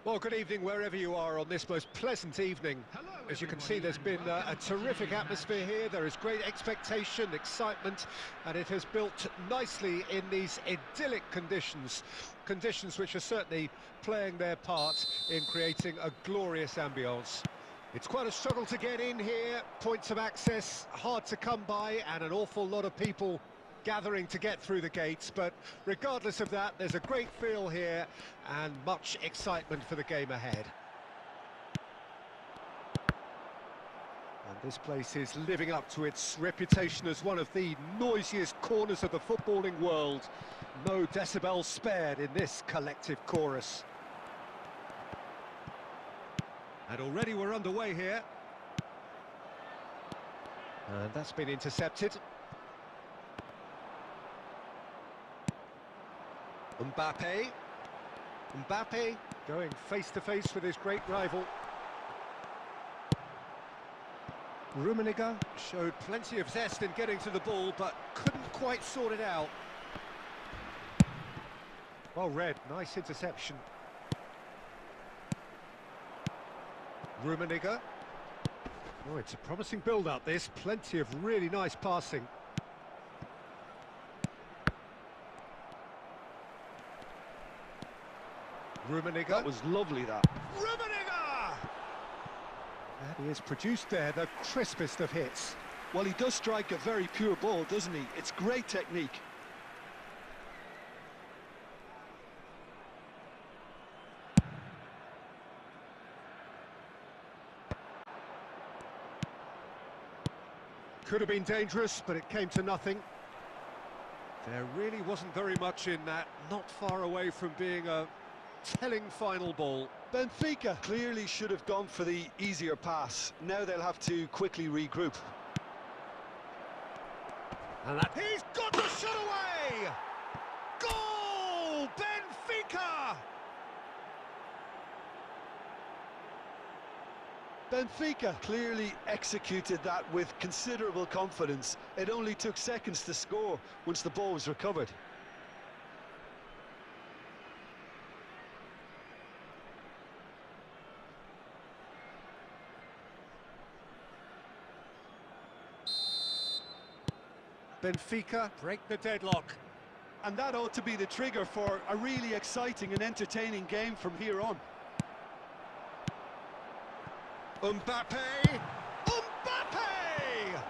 Well, good evening wherever you are on this most pleasant evening. Hello, As you can everybody, see, there's and been a welcome to terrific the atmosphere here. There is great expectation, excitement, and it has built nicely in these idyllic conditions. Conditions which are certainly playing their part in creating a glorious ambience. It's quite a struggle to get in here, points of access hard to come by, and an awful lot of people gathering to get through the gates, but regardless of that, there's a great feel here and much excitement for the game ahead. And this place is living up to its reputation as one of the noisiest corners of the footballing world. No decibels spared in this collective chorus. And already we're underway here. And that's been intercepted. Mbappe going face-to-face with his great rival. Rummenigge showed plenty of zest in getting to the ball, but couldn't quite sort it out. Well read, nice interception. Oh, it's a promising build-up, this. Plenty of really nice passing. Rummenigge. That was lovely, that. Rummenigge! And he has produced there the crispest of hits. Well, he does strike a very pure ball, doesn't he? It's great technique. Could have been dangerous, but it came to nothing. There really wasn't very much in that, not far away from being a telling final ball. Benfica clearly should have gone for the easier pass. Now they'll have to quickly regroup. And that he's got the shot away! Goal! Benfica! Benfica clearly executed that with considerable confidence. It only took seconds to score once the ball was recovered. Benfica break the deadlock. And that ought to be the trigger for a really exciting and entertaining game from here on. Mbappe! Mbappe!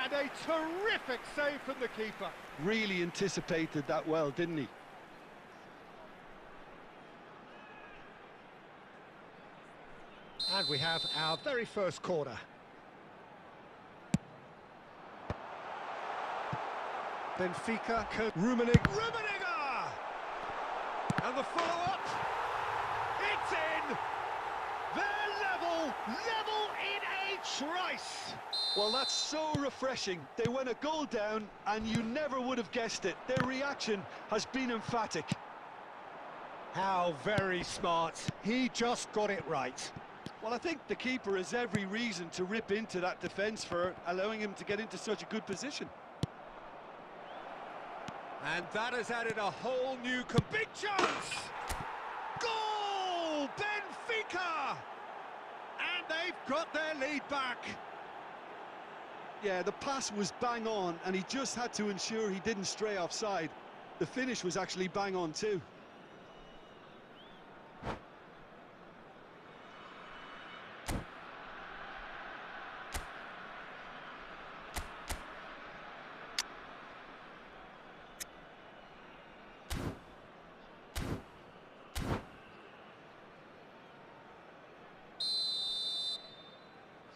And a terrific save from the keeper. Really anticipated that well, didn't he? And we have our very first corner. Benfica, Rummenigge! And the follow-up. It's in! They're level in a trice! Well, that's so refreshing. They went a goal down, and you never would have guessed it. Their reaction has been emphatic. How very smart. He just got it right. Well, I think the keeper has every reason to rip into that defence for allowing him to get into such a good position. And that has added a whole new big chance! Goal! Benfica! And they've got their lead back. Yeah, the pass was bang on, and he just had to ensure he didn't stray offside. The finish was actually bang on too.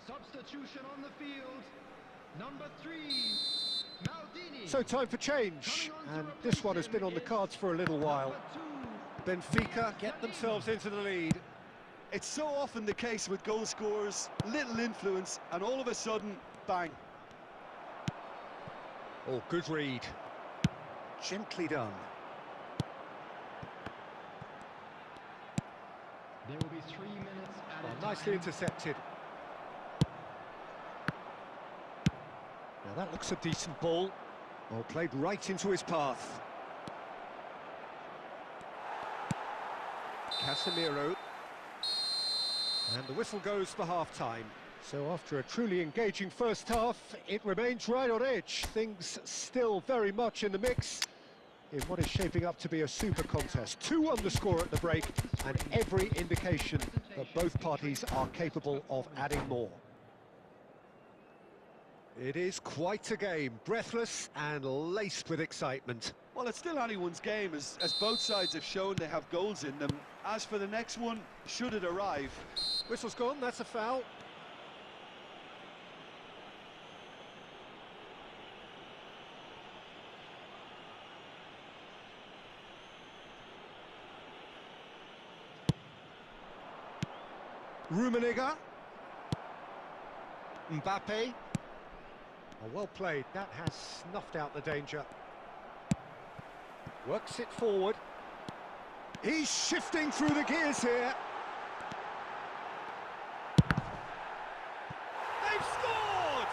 Substitution on the field. Number 3, Maldini. So time for change, and this one has been on the cards for a little while. Benfica get themselves into the lead. It's so often the case with goal scorers, little influence, and all of a sudden, bang. Oh, good read. Gently done. There will be 3 minutes added. Nicely intercepted. Now that looks a decent ball. Well, played right into his path. Casemiro. And the whistle goes for half-time. So after a truly engaging first half, it remains right on edge. Things still very much in the mix in what is shaping up to be a super contest. 2 on the score at the break, and every indication that both parties are capable of adding more. It is quite a game, breathless and laced with excitement. Well, it's still anyone's game, as both sides have shown they have goals in them. As for the next one, should it arrive? Whistle's gone, that's a foul. Rummenigge. Mbappe. Oh, well played, that has snuffed out the danger. Works it forward. He's shifting through the gears here. They've scored!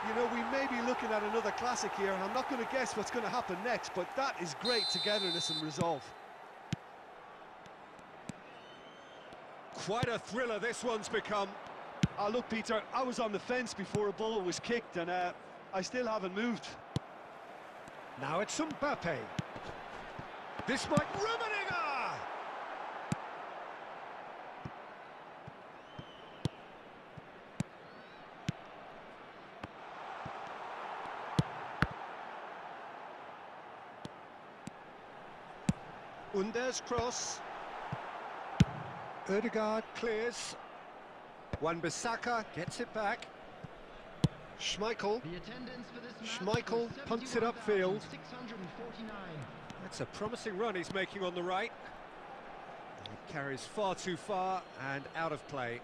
You know, we may be looking at another classic here, and I'm not going to guess what's going to happen next, but that is great togetherness and resolve. Quite a thriller this one's become. Oh, look, Peter, I was on the fence before a ball was kicked, and I still haven't moved. Now it's Mbappe. This might... Rummenigge! Under's cross. Ødegaard clears. Wan-Bissaka gets it back. Schmeichel. The attendance for this match Schmeichel was punts it upfield. 71,649. That's a promising run he's making on the right. He carries far too far and out of play.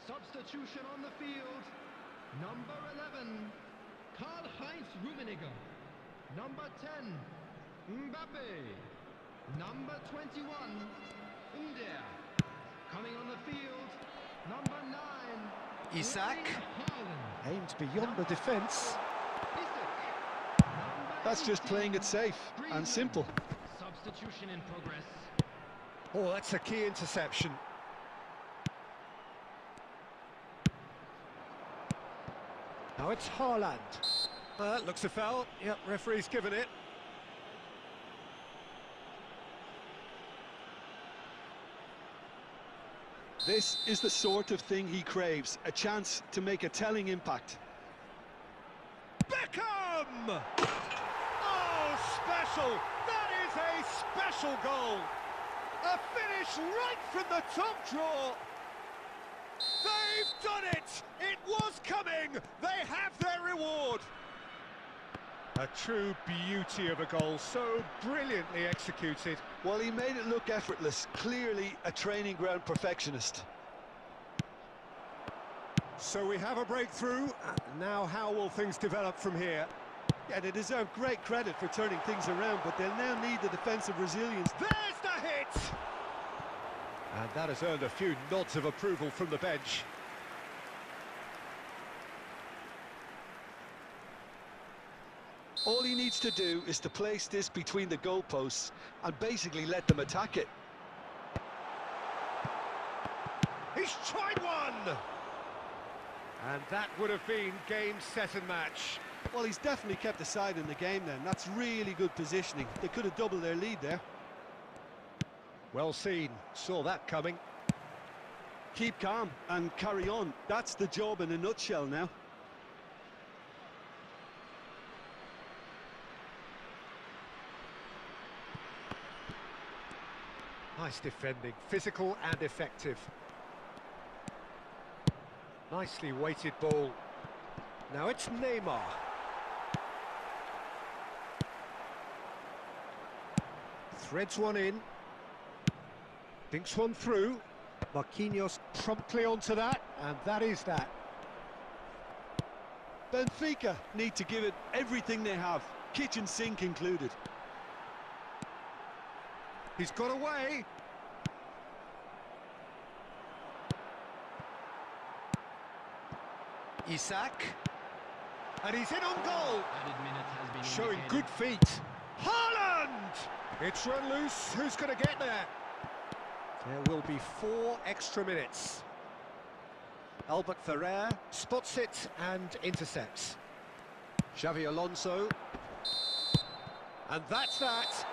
Substitution on the field. Number 11, Karl-Heinz Rummenigge. Number 10, Mbappe. Number 21, Under. Coming on the field, number 9, Isak Haaland. aimed beyond the defence. Isak. Number That's just 18, playing it safe and Griezmann. simple. Substitution in progress. Oh, that's a key interception. Now it's Haaland. Looks a foul. Yep, referee's given it. This is the sort of thing he craves, a chance to make a telling impact. Beckham! Oh, special! That is a special goal! A finish right from the top draw! They've done it! It was coming! They have their reward! A true beauty of a goal, so brilliantly executed. Well, he made it look effortless, clearly a training ground perfectionist. So we have a breakthrough. Now how will things develop from here? Yeah, they deserve great credit for turning things around, but they'll now need the defensive resilience. There's the hit! And that has earned a few nods of approval from the bench. All he needs to do is to place this between the goalposts and basically let them attack it. He's tried one! And that would have been game, set and match. Well, he's definitely kept the side in the game then. That's really good positioning. They could have doubled their lead there. Well seen, saw that coming. Keep calm and carry on. That's the job in a nutshell now. Nice defending, physical and effective. Nicely weighted ball. Now it's Neymar. Threads one in. Dinks one through. Marquinhos promptly onto that, and that is that. Benfica need to give it everything they have, kitchen sink included. He's got away. Isak. And he's in on goal. Added minutes has been Showing indicated. good feet. Haaland! It's run loose. Who's going to get there? There will be 4 extra minutes. Albert Ferrer spots it and intercepts. Xabi Alonso. And that's that.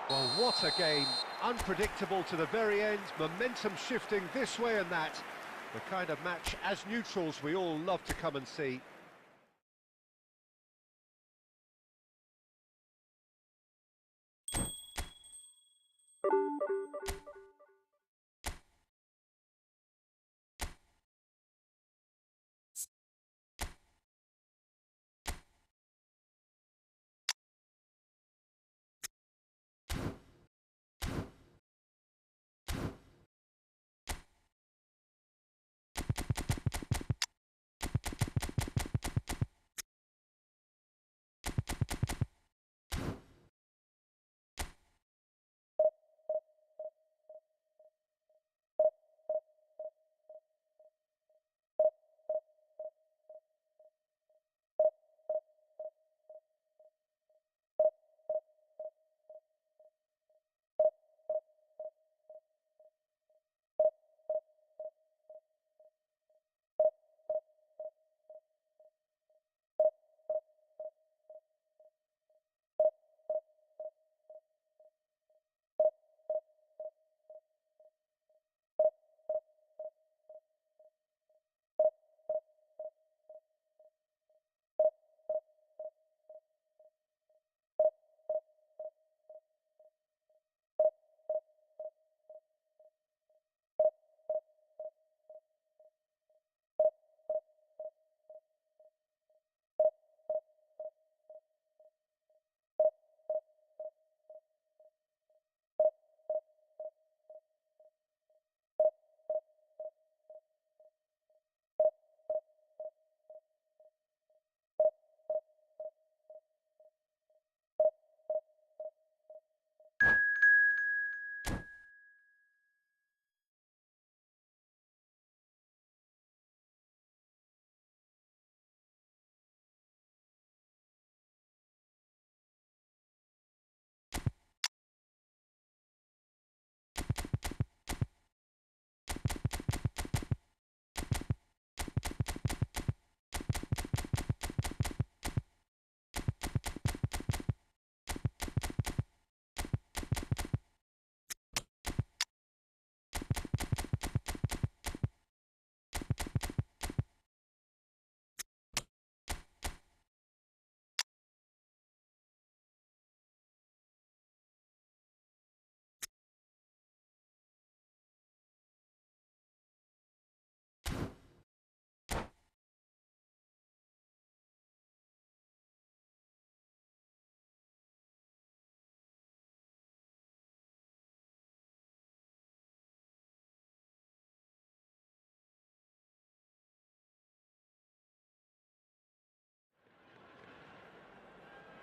Well, what a game. Unpredictable to the very end. Momentum shifting this way and that. The kind of match, as neutrals, we all love to come and see.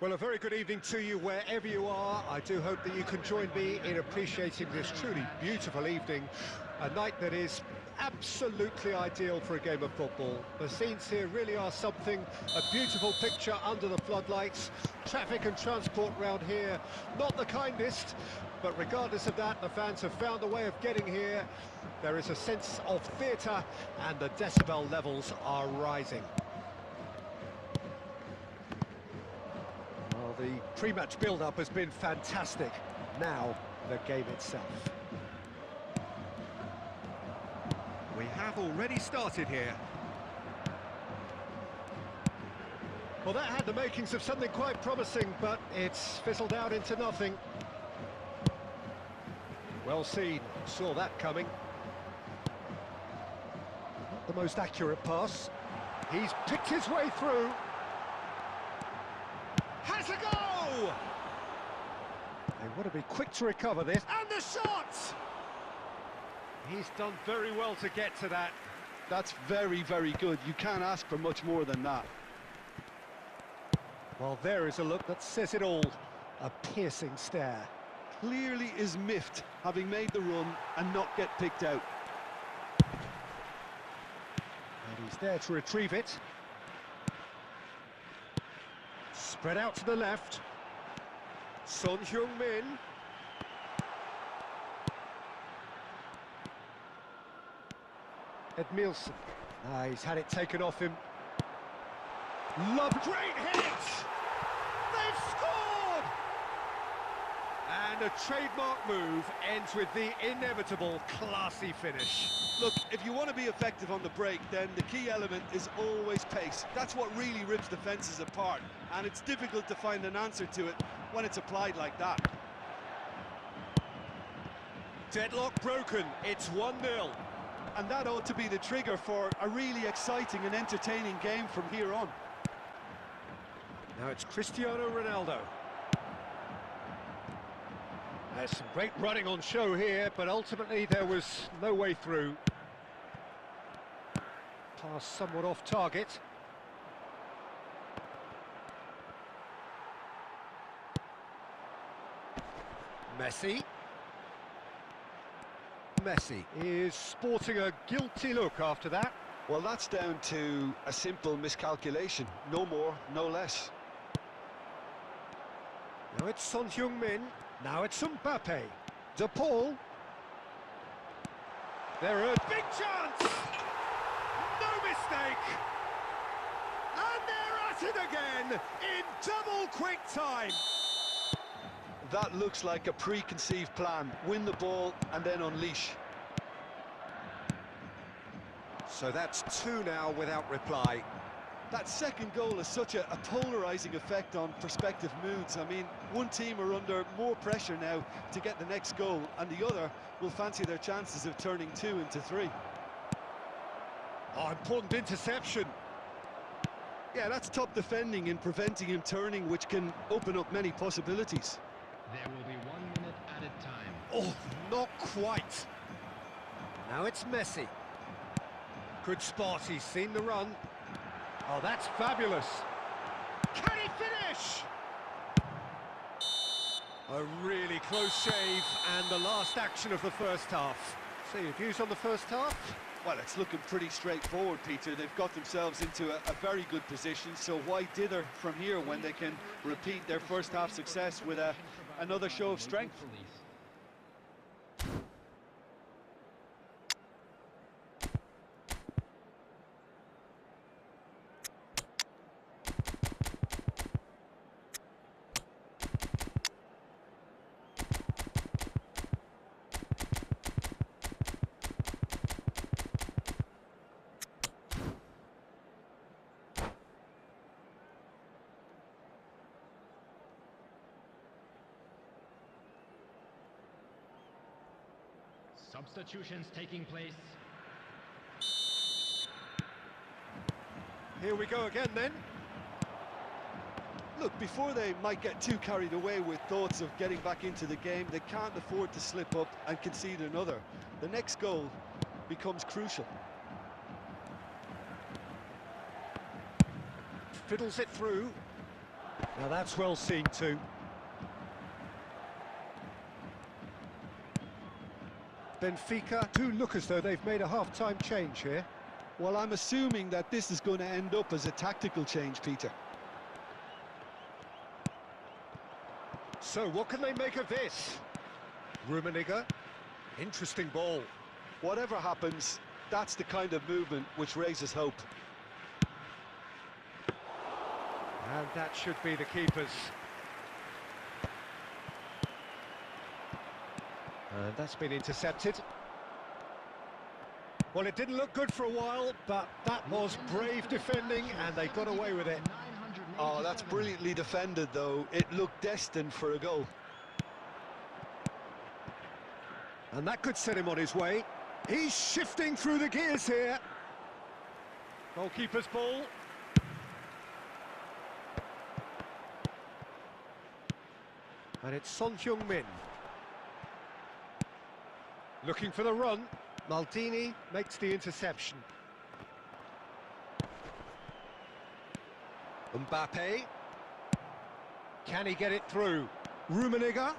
Well, a very good evening to you wherever you are. I do hope that you can join me in appreciating this truly beautiful evening, a night that is absolutely ideal for a game of football. The scenes here really are something, a beautiful picture under the floodlights. Traffic and transport round here, not the kindest, but regardless of that, the fans have found a way of getting here. There is a sense of theatre and the decibel levels are rising. Well, the pre-match build-up has been fantastic. Now, the game itself. We have already started here. Well, that had the makings of something quite promising, but it's fizzled out into nothing. Well seen, saw that coming. Not the most accurate pass. He's picked his way through. Has a go! They want to be quick to recover this. And the shot! He's done very well to get to that. That's very, very good. You can't ask for much more than that. Well, there is a look that says it all. A piercing stare. Clearly is miffed, having made the run and not get picked out. And he's there to retrieve it. Spread out to the left. Son Heung-min. Edmilson. He's had it taken off him. Great hit! They've scored! And a trademark move ends with the inevitable classy finish. Look, if you want to be effective on the break, then the key element is always pace. That's what really rips defences apart, and it's difficult to find an answer to it when it's applied like that. Deadlock broken, it's 1-0. And that ought to be the trigger for a really exciting and entertaining game from here on. Now it's Cristiano Ronaldo. There's some great running on show here, but ultimately there was no way through. Pass somewhat off target. Messi. Messi is sporting a guilty look after that. Well, that's down to a simple miscalculation. No more, no less. Now it's Son Heung-min. Now it's Mbappe. De Paul. There a big chance! No mistake! And they're at it again in double quick time. That looks like a preconceived plan. Win the ball and then unleash. So that's 2 now without reply. That second goal has such a polarising effect on prospective moods. I mean, one team are under more pressure now to get the next goal, and the other will fancy their chances of turning 2 into 3. Oh, important interception. Yeah, that's top defending in preventing him turning, which can open up many possibilities. There will be 1 minute added time. Oh, not quite. Now it's Messi. Good spot, he's seen the run. Oh, that's fabulous. Can he finish? A really close shave, and the last action of the first half. So your views on the first half? Well, it's looking pretty straightforward, Peter. They've got themselves into a very good position, so why dither from here when they can repeat their first half success with another show of strength? Substitutions taking place. Here we go again then. Look, before they might get too carried away with thoughts of getting back into the game, they can't afford to slip up and concede another. The next goal becomes crucial. Fiddles it through. Now that's well seen too. Benfica do look as though they've made a half-time change here. Well, I'm assuming that this is going to end up as a tactical change, Peter. So what can they make of this? Rummenigge, interesting ball. Whatever happens, that's the kind of movement which raises hope. And that should be the keepers. And that's been intercepted. Well, it didn't look good for a while, but that was brave defending, and they got away with it. Oh, that's brilliantly defended, though. It looked destined for a goal. And that could set him on his way. He's shifting through the gears here. Goalkeeper's ball. And it's Son Heung-min. Looking for the run. Maldini makes the interception. Mbappe. Can he get it through? Rummenigge.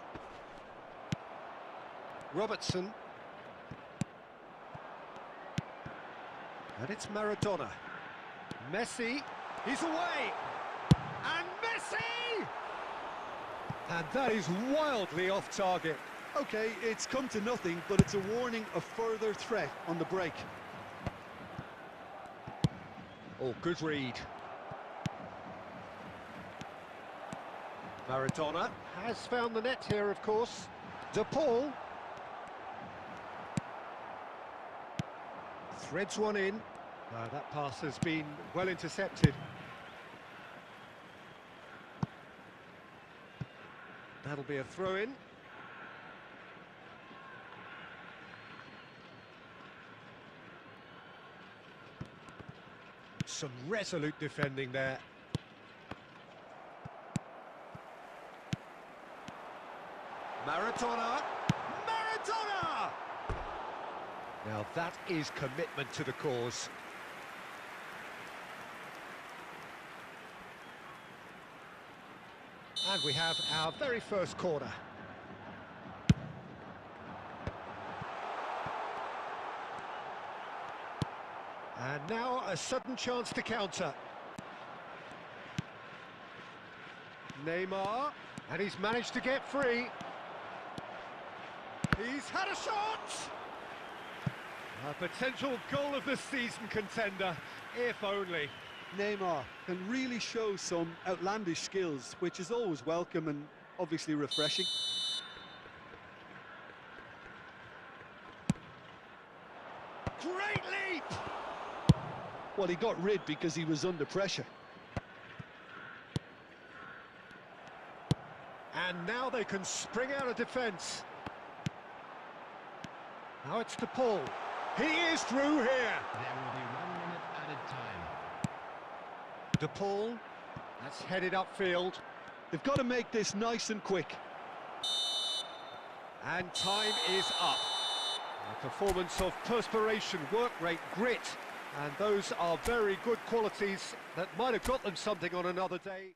Robertson. And it's Maradona. Messi. He's away. And Messi! And that is wildly off target. OK, it's come to nothing, but it's a warning of further threat on the break. Oh, good read. Maradona has found the net here, of course. De Paul. Threads one in. That pass has been well intercepted. That'll be a throw-in. Some resolute defending there. Maradona! Maradona! Now that is commitment to the cause. And we have our very first corner. And now a sudden chance to counter. Neymar, and he's managed to get free. He's had a shot! A potential goal of the season contender, if only. Neymar can really show some outlandish skills, which is always welcome and obviously refreshing. Great leap! Well, he got rid because he was under pressure. And now they can spring out of defence. Now it's De Paul. He is through here. There will be 1 minute added time. De Paul, that's headed upfield. They've got to make this nice and quick. And time is up. A performance of perspiration, work rate, grit. And those are very good qualities that might have got them something on another day.